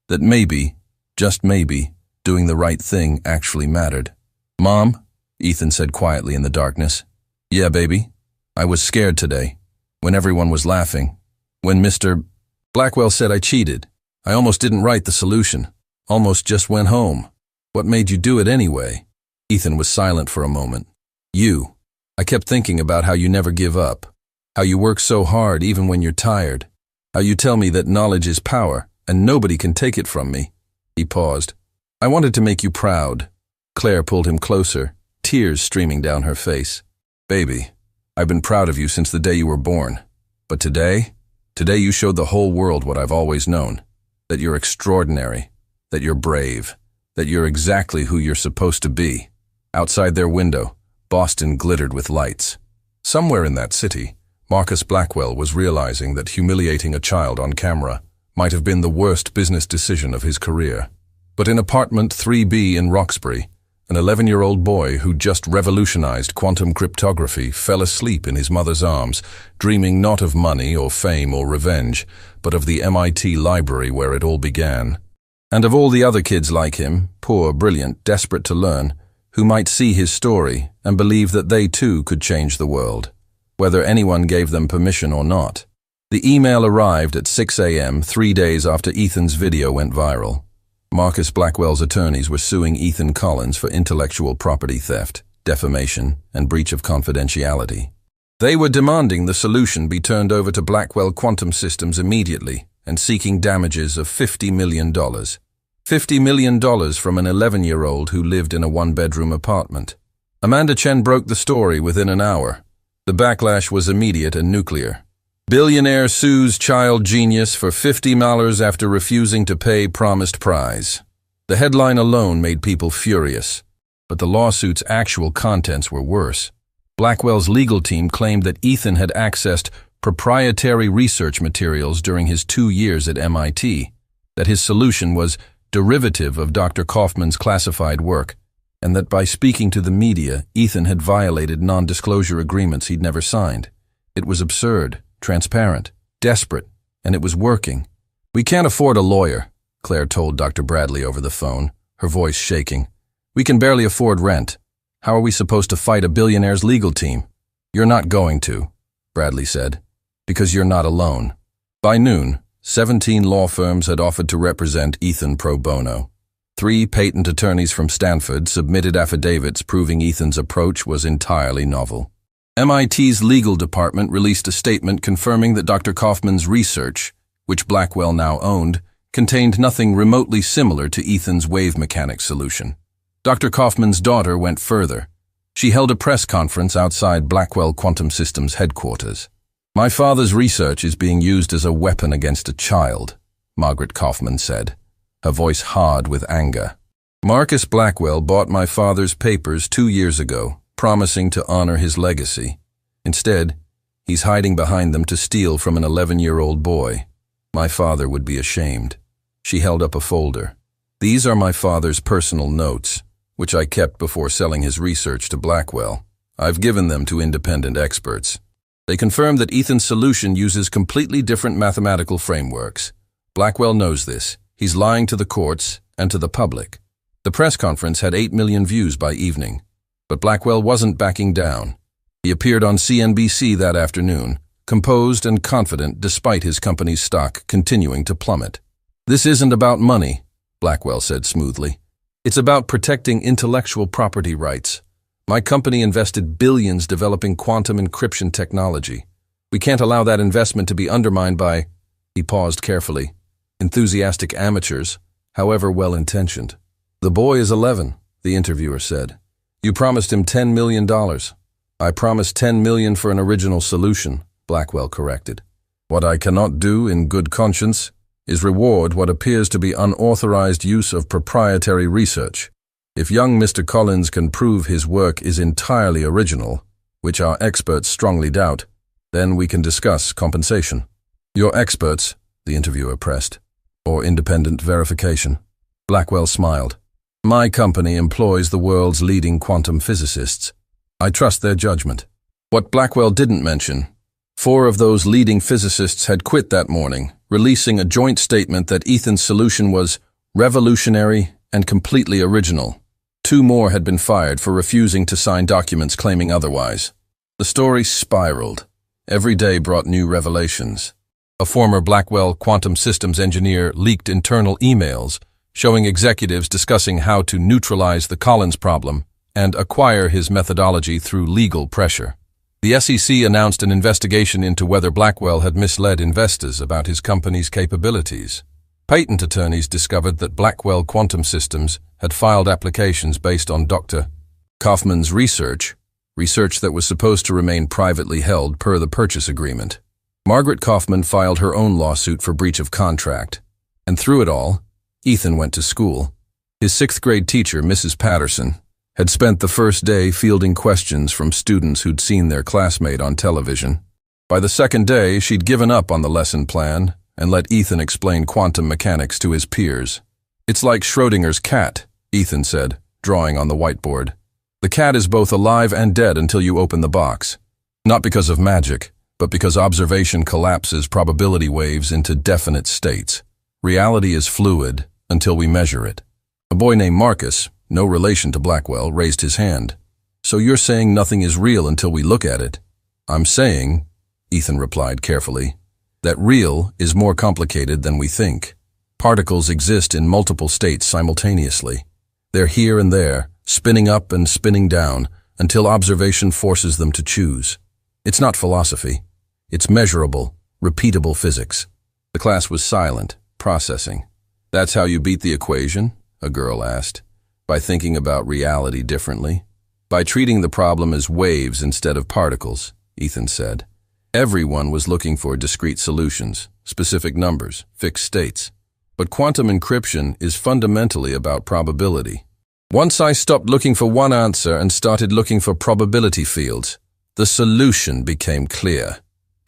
that maybe, just maybe, doing the right thing actually mattered. "Mom," Ethan said quietly in the darkness. "Yeah, baby. I was scared today, when everyone was laughing. When Mr. Blackwell said I cheated. I almost didn't write the solution. Almost just went home. What made you do it anyway?" Ethan was silent for a moment. "You. I kept thinking about how you never give up. How you work so hard even when you're tired. How you tell me that knowledge is power and nobody can take it from me." He paused. "I wanted to make you proud." Claire pulled him closer, tears streaming down her face. "Baby, I've been proud of you since the day you were born. But today you showed the whole world what I've always known. That you're extraordinary. That you're brave. That you're exactly who you're supposed to be." Outside their window, Boston glittered with lights. Somewhere in that city, Marcus Blackwell was realizing that humiliating a child on camera might have been the worst business decision of his career. But in apartment 3B in Roxbury, an 11-year-old boy who just revolutionized quantum cryptography fell asleep in his mother's arms, dreaming not of money or fame or revenge, but of the MIT library where it all began. And of all the other kids like him, poor, brilliant, desperate to learn, who might see his story and believe that they too could change the world, whether anyone gave them permission or not. The email arrived at 6 a.m. 3 days after Ethan's video went viral. Marcus Blackwell's attorneys were suing Ethan Collins for intellectual property theft, defamation, and breach of confidentiality. They were demanding the solution be turned over to Blackwell Quantum Systems immediately and seeking damages of $50 million. $50 million from an 11-year-old who lived in a one-bedroom apartment. Amanda Chen broke the story within an hour. The backlash was immediate and nuclear. Billionaire sues child genius for $50 after refusing to pay promised prize. The headline alone made people furious, but the lawsuit's actual contents were worse. Blackwell's legal team claimed that Ethan had accessed proprietary research materials during his 2 years at MIT, that his solution was derivative of Dr. Kaufman's classified work, and that by speaking to the media, Ethan had violated non-disclosure agreements he'd never signed. It was absurd, transparent, desperate, and it was working. "We can't afford a lawyer," Claire told Dr. Bradley over the phone, her voice shaking. "We can barely afford rent. How are we supposed to fight a billionaire's legal team? You're not going to, Bradley said, because you're not alone. By noon, 17 law firms had offered to represent Ethan pro bono. 3 patent attorneys from Stanford submitted affidavits proving Ethan's approach was entirely novel. MIT's legal department released a statement confirming that Dr. Kaufman's research, which Blackwell now owned, contained nothing remotely similar to Ethan's wave mechanics solution. Dr. Kaufman's daughter went further. She held a press conference outside Blackwell Quantum Systems headquarters. "My father's research is being used as a weapon against a child," Margaret Kaufman said, her voice hard with anger. "Marcus Blackwell bought my father's papers 2 years ago, promising to honor his legacy. Instead, he's hiding behind them to steal from an 11-year-old boy. My father would be ashamed." She held up a folder. "These are my father's personal notes, which I kept before selling his research to Blackwell. I've given them to independent experts. They confirm that Ethan's solution uses completely different mathematical frameworks. Blackwell knows this. He's lying to the courts and to the public." The press conference had 8 million views by evening. But Blackwell wasn't backing down. He appeared on CNBC that afternoon, composed and confident despite his company's stock continuing to plummet. "This isn't about money," Blackwell said smoothly. "It's about protecting intellectual property rights. My company invested billions developing quantum encryption technology. We can't allow that investment to be undermined by," he paused carefully, "enthusiastic amateurs, however well-intentioned." "The boy is 11, the interviewer said. "You promised him $10 million. "I promised $10 million for an original solution," Blackwell corrected. "What I cannot do in good conscience is reward what appears to be unauthorized use of proprietary research. If young Mr. Collins can prove his work is entirely original, which our experts strongly doubt, then we can discuss compensation." "Your experts," the interviewer pressed, "or independent verification?" Blackwell smiled. "My company employs the world's leading quantum physicists. I trust their judgment." What Blackwell didn't mention, 4 of those leading physicists had quit that morning, releasing a joint statement that Ethan's solution was revolutionary and completely original. 2 more had been fired for refusing to sign documents claiming otherwise. The story spiraled. Every day brought new revelations. A former Blackwell Quantum Systems engineer leaked internal emails showing executives discussing how to neutralize the Collins problem and acquire his methodology through legal pressure. The SEC announced an investigation into whether Blackwell had misled investors about his company's capabilities. Patent attorneys discovered that Blackwell Quantum Systems had filed applications based on Dr. Kaufman's research that was supposed to remain privately held per the purchase agreement. Margaret Kaufman filed her own lawsuit for breach of contract, and through it all, Ethan went to school. His 6th-grade teacher, Mrs. Patterson, had spent the first day fielding questions from students who'd seen their classmate on television. By the 2nd day, she'd given up on the lesson plan and let Ethan explain quantum mechanics to his peers. "It's like Schrödinger's cat," Ethan said, drawing on the whiteboard. "The cat is both alive and dead until you open the box. Not because of magic, but because observation collapses probability waves into definite states. Reality is fluid until we measure it." A boy named Marcus, no relation to Blackwell, raised his hand. "So you're saying nothing is real until we look at it?" "I'm saying," Ethan replied carefully, "that real is more complicated than we think. Particles exist in multiple states simultaneously. They're here and there, spinning up and spinning down, until observation forces them to choose. It's not philosophy. It's measurable, repeatable physics." The class was silent, processing. "That's how you beat the equation?" a girl asked. "By thinking about reality differently? By treating the problem as waves instead of particles," Ethan said. Everyone was looking for discrete solutions, specific numbers, fixed states. But quantum encryption is fundamentally about probability. "Once I stopped looking for one answer and started looking for probability fields, the solution became clear."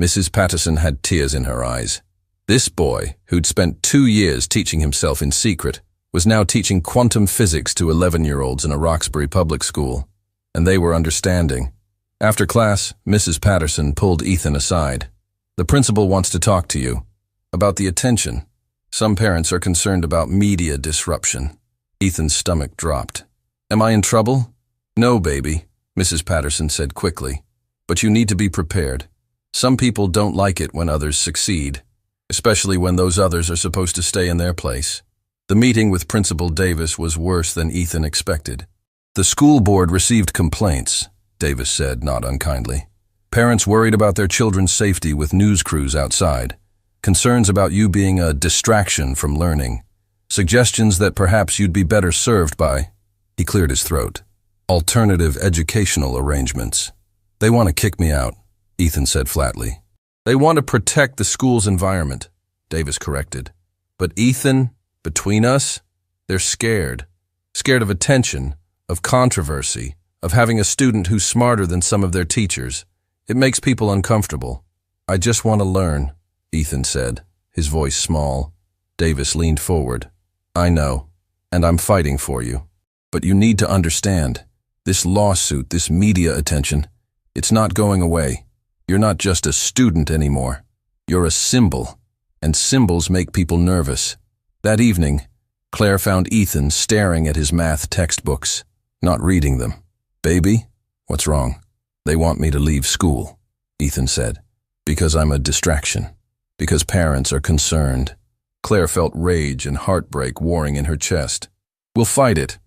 Mrs. Patterson had tears in her eyes. This boy, who'd spent 2 years teaching himself in secret, was now teaching quantum physics to 11-year-olds in a Roxbury public school. And they were understanding. After class, Mrs. Patterson pulled Ethan aside. "The principal wants to talk to you. About the attention. Some parents are concerned about media disruption." Ethan's stomach dropped. "Am I in trouble?" No, baby, Mrs. Patterson said quickly. But you need to be prepared. Some people don't like it when others succeed, especially when those others are supposed to stay in their place. The meeting with Principal Davis was worse than Ethan expected. The school board received complaints, Davis said, not unkindly. Parents worried about their children's safety with news crews outside. Concerns about you being a distraction from learning. Suggestions that perhaps you'd be better served by, he cleared his throat, alternative educational arrangements. They want to kick me out, Ethan said flatly. They want to protect the school's environment, Davis corrected. But Ethan, between us, they're scared. Scared of attention, of controversy, of having a student who's smarter than some of their teachers. It makes people uncomfortable. I just want to learn, Ethan said, his voice small. Davis leaned forward. I know, and I'm fighting for you. But you need to understand, this lawsuit, this media attention, it's not going away. You're not just a student anymore. You're a symbol, and symbols make people nervous. That evening, Claire found Ethan staring at his math textbooks, not reading them. Baby, what's wrong? They want me to leave school, Ethan said. Because I'm a distraction. Because parents are concerned. Claire felt rage and heartbreak warring in her chest. We'll fight it.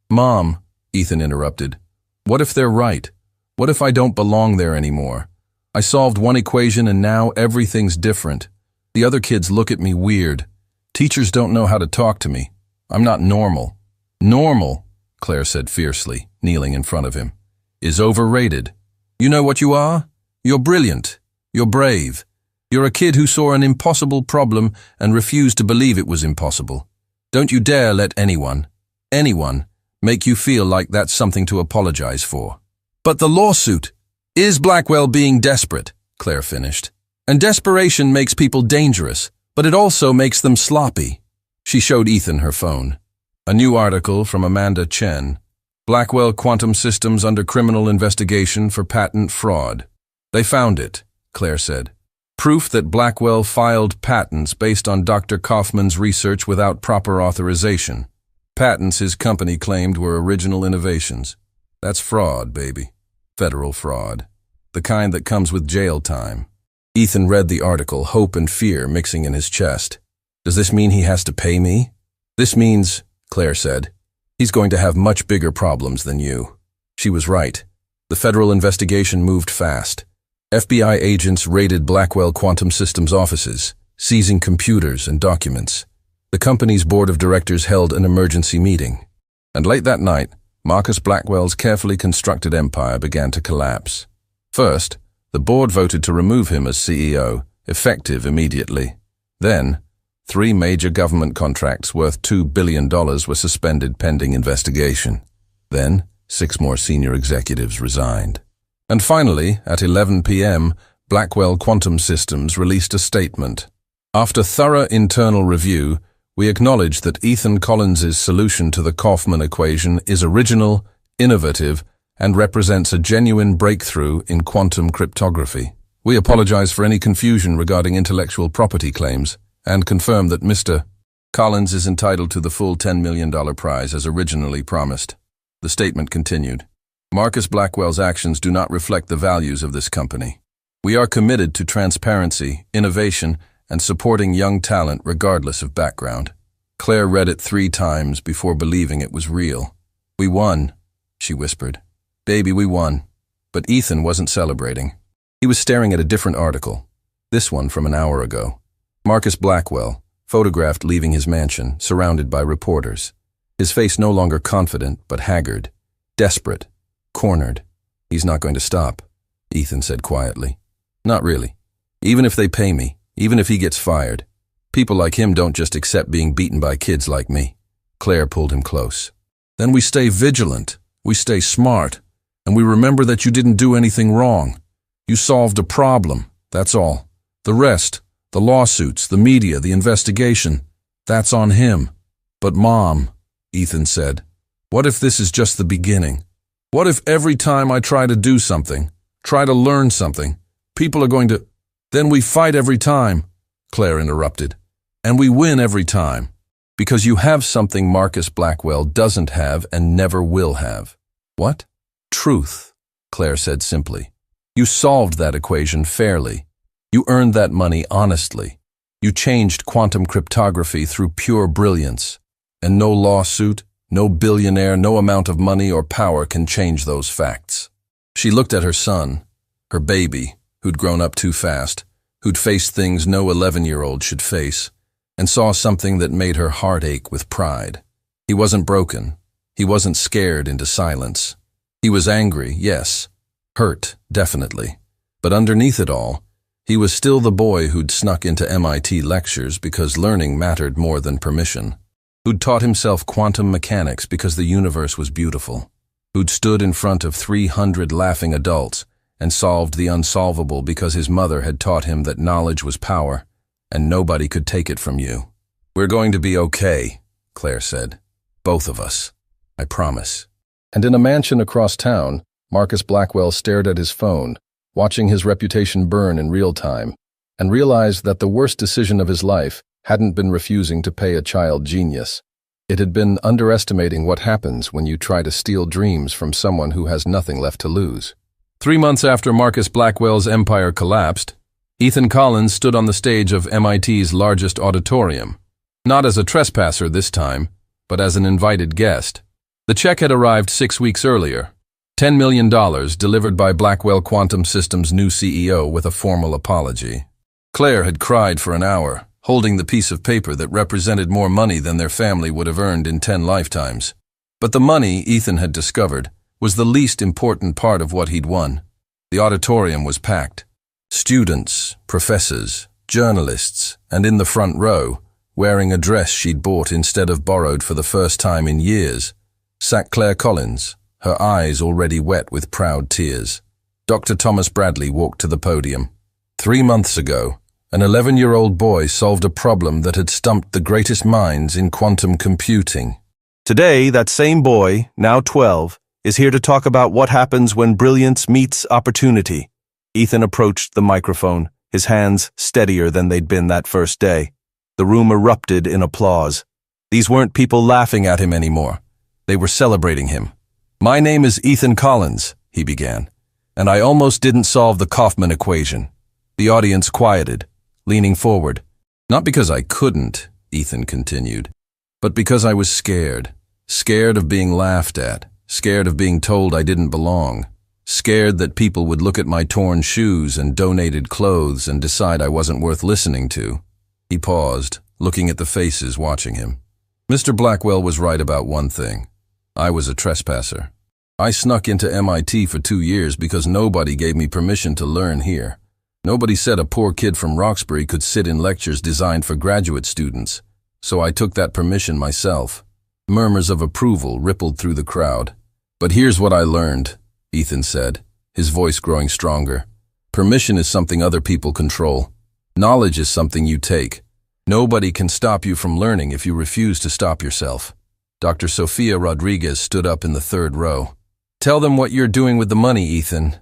Mom, Ethan interrupted. What if they're right? What if I don't belong there anymore? I solved one equation and now everything's different. The other kids look at me weird. Teachers don't know how to talk to me. I'm not normal. Normal, Claire said fiercely, kneeling in front of him, is overrated. You know what you are? You're brilliant. You're brave. You're a kid who saw an impossible problem and refused to believe it was impossible. Don't you dare let anyone, make you feel like that's something to apologize for. But the lawsuit. Is Blackwell being desperate? Claire finished. And desperation makes people dangerous, but it also makes them sloppy. She showed Ethan her phone. A new article from Amanda Chen. Blackwell Quantum Systems under criminal investigation for patent fraud. They found it, Claire said. Proof that Blackwell filed patents based on Dr. Kaufman's research without proper authorization. Patents his company claimed were original innovations. That's fraud, baby. Federal fraud. The kind that comes with jail time. Ethan read the article, hope and fear mixing in his chest. Does this mean he has to pay me? This means, Claire said, he's going to have much bigger problems than you. She was right. The federal investigation moved fast. FBI agents raided Blackwell Quantum Systems offices, seizing computers and documents. The company's board of directors held an emergency meeting. And late that night, Marcus Blackwell's carefully constructed empire began to collapse. First, the board voted to remove him as CEO, effective immediately. Then, 3 major government contracts worth $2 billion were suspended pending investigation. Then, 6 more senior executives resigned. And finally, at 11 p.m., Blackwell Quantum Systems released a statement. After thorough internal review, we acknowledge that Ethan Collins's solution to the Kaufman equation is original, innovative, and represents a genuine breakthrough in quantum cryptography. We apologize for any confusion regarding intellectual property claims and confirm that Mr. Collins is entitled to the full $10 million prize as originally promised. The statement continued. Marcus Blackwell's actions do not reflect the values of this company. We are committed to transparency, innovation, and supporting young talent regardless of background. Claire read it 3 times before believing it was real. We won, she whispered. Baby, we won. But Ethan wasn't celebrating. He was staring at a different article, this one from an hour ago. Marcus Blackwell, photographed leaving his mansion, surrounded by reporters. His face no longer confident, but haggard, desperate, cornered. He's not going to stop, Ethan said quietly. Not really. Even if they pay me, even if he gets fired, people like him don't just accept being beaten by kids like me. Claire pulled him close. Then we stay vigilant, we stay smart, and we remember that you didn't do anything wrong. You solved a problem, that's all. The rest, the lawsuits, the media, the investigation, that's on him. But Mom, Ethan said, what if this is just the beginning? What if every time I try to do something, try to learn something, people are going to... Then we fight every time, Claire interrupted. And we win every time. Because you have something Marcus Blackwell doesn't have and never will have. What? Truth, Claire said simply. You solved that equation fairly. You earned that money honestly. You changed quantum cryptography through pure brilliance. And no lawsuit, no billionaire, no amount of money or power can change those facts. She looked at her son, her baby, who'd grown up too fast, who'd faced things no 11-year-old should face, and saw something that made her heart ache with pride. He wasn't broken. He wasn't scared into silence. He was angry, yes. Hurt, definitely. But underneath it all, he was still the boy who'd snuck into MIT lectures because learning mattered more than permission, who'd taught himself quantum mechanics because the universe was beautiful, who'd stood in front of 300 laughing adults and solved the unsolvable because his mother had taught him that knowledge was power and nobody could take it from you. We're going to be okay, Claire said. Both of us. I promise. And in a mansion across town, Marcus Blackwell stared at his phone, watching his reputation burn in real time, and realized that the worst decision of his life hadn't been refusing to pay a child genius. It had been underestimating what happens when you try to steal dreams from someone who has nothing left to lose. 3 months after Marcus Blackwell's empire collapsed, Ethan Collins stood on the stage of MIT's largest auditorium, not as a trespasser this time, but as an invited guest. The check had arrived 6 weeks earlier, $10 million delivered by Blackwell Quantum Systems' new CEO with a formal apology. Claire had cried for an hour, holding the piece of paper that represented more money than their family would have earned in 10 lifetimes. But the money, Ethan had discovered, was the least important part of what he'd won. The auditorium was packed. Students, professors, journalists, and in the front row, wearing a dress she'd bought instead of borrowed for the first time in years, sat Claire Collins, her eyes already wet with proud tears. Dr. Thomas Bradley walked to the podium. 3 months ago, an 11-year-old boy solved a problem that had stumped the greatest minds in quantum computing. Today, that same boy, now 12, is here to talk about what happens when brilliance meets opportunity. Ethan approached the microphone, his hands steadier than they'd been that first day. The room erupted in applause. These weren't people laughing at him anymore. They were celebrating him. My name is Ethan Collins, he began, and I almost didn't solve the Kaufman equation. The audience quieted, leaning forward. Not because I couldn't, Ethan continued, but because I was scared. Scared of being laughed at, scared of being told I didn't belong, scared that people would look at my torn shoes and donated clothes and decide I wasn't worth listening to. He paused, looking at the faces watching him. Mr. Blackwell was right about one thing. I was a trespasser. I snuck into MIT for 2 years because nobody gave me permission to learn here. Nobody said a poor kid from Roxbury could sit in lectures designed for graduate students, so I took that permission myself. Murmurs of approval rippled through the crowd. But here's what I learned, Ethan said, his voice growing stronger. Permission is something other people control. Knowledge is something you take. Nobody can stop you from learning if you refuse to stop yourself. Dr. Sofia Rodriguez stood up in the third row. Tell them what you're doing with the money, Ethan.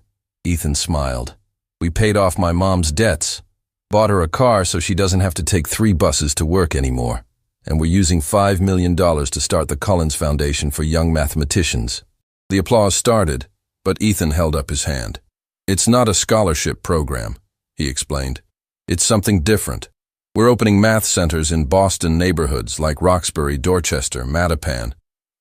Ethan smiled. We paid off my mom's debts, bought her a car so she doesn't have to take 3 buses to work anymore, and we're using $5 million to start the Collins Foundation for Young Mathematicians. The applause started, but Ethan held up his hand. It's not a scholarship program, he explained. It's something different. We're opening math centers in Boston neighborhoods like Roxbury, Dorchester, Mattapan,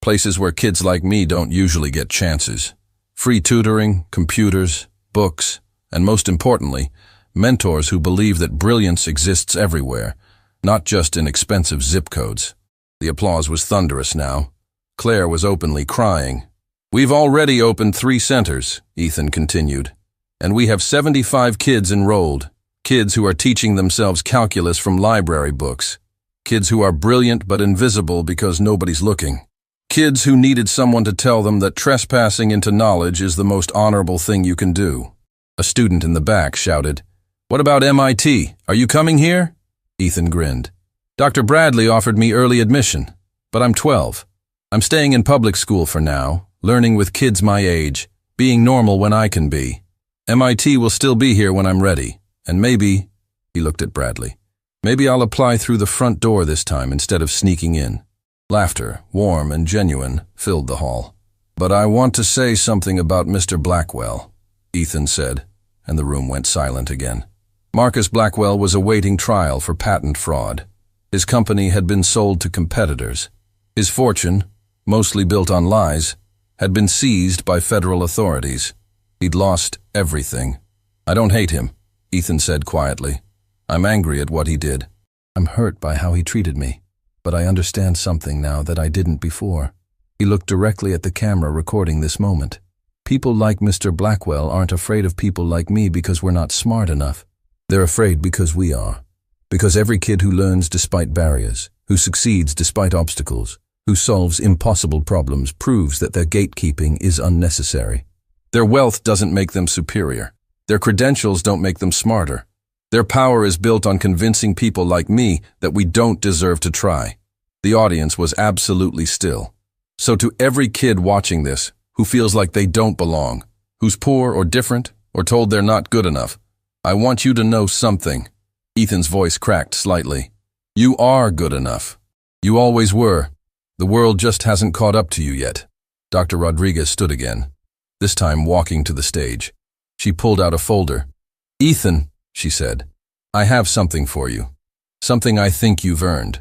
places where kids like me don't usually get chances. Free tutoring, computers, books, and most importantly, mentors who believe that brilliance exists everywhere, not just in expensive zip codes. The applause was thunderous now. Claire was openly crying. We've already opened 3 centers, Ethan continued, and we have 75 kids enrolled. Kids who are teaching themselves calculus from library books. Kids who are brilliant but invisible because nobody's looking. Kids who needed someone to tell them that trespassing into knowledge is the most honorable thing you can do. A student in the back shouted, "What about MIT? Are you coming here?" Ethan grinned. Dr. Bradley offered me early admission, but I'm 12. I'm staying in public school for now, learning with kids my age, being normal when I can be. MIT will still be here when I'm ready. And maybe, he looked at Bradley, maybe I'll apply through the front door this time instead of sneaking in. Laughter, warm and genuine, filled the hall. But I want to say something about Mr. Blackwell, Ethan said, and the room went silent again. Marcus Blackwell was awaiting trial for patent fraud. His company had been sold to competitors. His fortune, mostly built on lies, had been seized by federal authorities. He'd lost everything. I don't hate him, Ethan said quietly. I'm angry at what he did. I'm hurt by how he treated me, but I understand something now that I didn't before. He looked directly at the camera recording this moment. People like Mr. Blackwell aren't afraid of people like me because we're not smart enough. They're afraid because we are. Because every kid who learns despite barriers, who succeeds despite obstacles, who solves impossible problems proves that their gatekeeping is unnecessary. Their wealth doesn't make them superior. Their credentials don't make them smarter. Their power is built on convincing people like me that we don't deserve to try. The audience was absolutely still. So to every kid watching this, who feels like they don't belong, who's poor or different, or told they're not good enough, I want you to know something. Ethan's voice cracked slightly. You are good enough. You always were. The world just hasn't caught up to you yet. Dr. Rodriguez stood again, this time walking to the stage. She pulled out a folder. Ethan, she said, I have something for you. Something I think you've earned.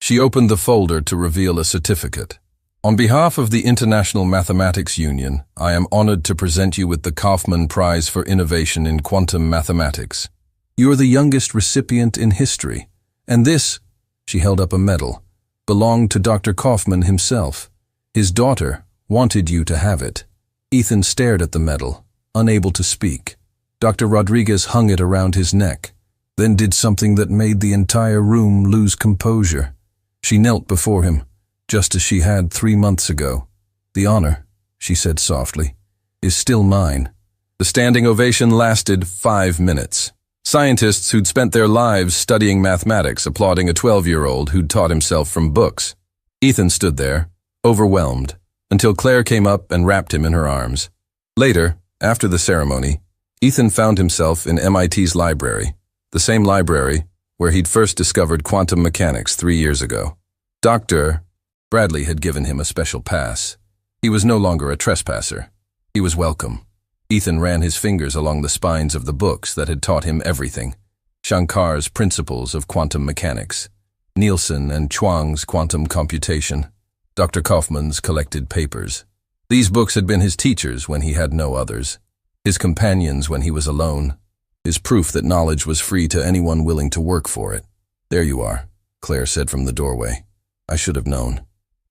She opened the folder to reveal a certificate. On behalf of the International Mathematics Union, I am honored to present you with the Kaufman Prize for Innovation in Quantum Mathematics. You are the youngest recipient in history, and this, she held up a medal, belonged to Dr. Kaufman himself. His daughter wanted you to have it. Ethan stared at the medal, unable to speak. Dr. Rodriguez hung it around his neck, then did something that made the entire room lose composure. She knelt before him, just as she had 3 months ago. The honor, she said softly, is still mine. The standing ovation lasted 5 minutes. Scientists who'd spent their lives studying mathematics applauding a 12-year-old who'd taught himself from books. Ethan stood there, overwhelmed, until Claire came up and wrapped him in her arms. Later, after the ceremony, Ethan found himself in MIT's library, the same library where he'd first discovered quantum mechanics 3 years ago. Dr. Bradley had given him a special pass. He was no longer a trespasser. He was welcome. Ethan ran his fingers along the spines of the books that had taught him everything. Shankar's Principles of Quantum Mechanics, Nielsen and Chuang's Quantum Computation, Dr. Kaufman's collected papers. These books had been his teachers when he had no others, his companions when he was alone, his proof that knowledge was free to anyone willing to work for it. There you are, Claire said from the doorway. I should have known.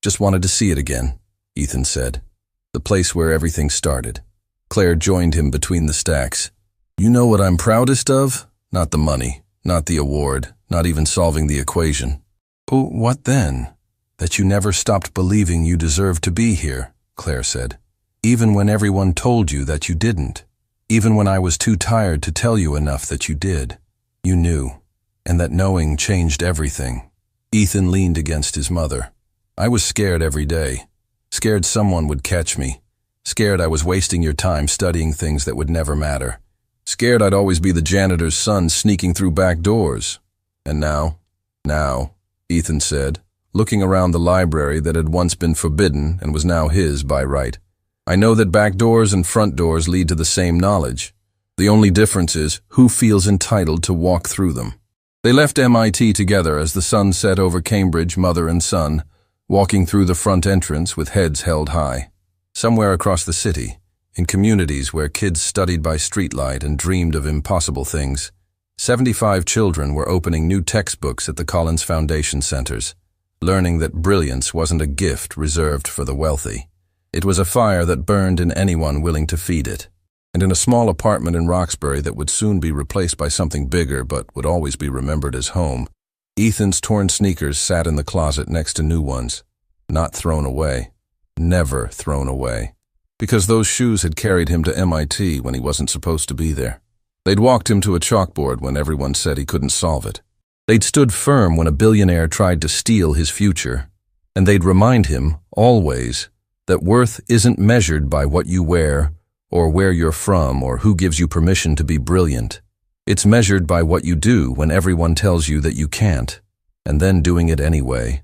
Just wanted to see it again, Ethan said. The place where everything started. Claire joined him between the stacks. You know what I'm proudest of? Not the money, not the award, not even solving the equation. Oh, what then? That you never stopped believing you deserved to be here, Claire said. Even when everyone told you that you didn't. Even when I was too tired to tell you enough that you did. You knew. And that knowing changed everything. Ethan leaned against his mother. I was scared every day. Scared someone would catch me. Scared I was wasting your time studying things that would never matter. Scared I'd always be the janitor's son sneaking through back doors. And now, Ethan said, looking around the library that had once been forbidden and was now his by right. I know that back doors and front doors lead to the same knowledge. The only difference is who feels entitled to walk through them. They left MIT together as the sun set over Cambridge, mother and son, walking through the front entrance with heads held high. Somewhere across the city, in communities where kids studied by streetlight and dreamed of impossible things, 75 children were opening new textbooks at the Collins Foundation Centers, learning that brilliance wasn't a gift reserved for the wealthy. It was a fire that burned in anyone willing to feed it. And in a small apartment in Roxbury that would soon be replaced by something bigger but would always be remembered as home, Ethan's torn sneakers sat in the closet next to new ones, not thrown away. Never thrown away. Because those shoes had carried him to MIT when he wasn't supposed to be there. They'd walked him to a chalkboard when everyone said he couldn't solve it. They'd stood firm when a billionaire tried to steal his future. And they'd remind him, always, that worth isn't measured by what you wear, or where you're from, or who gives you permission to be brilliant. It's measured by what you do when everyone tells you that you can't, and then doing it anyway.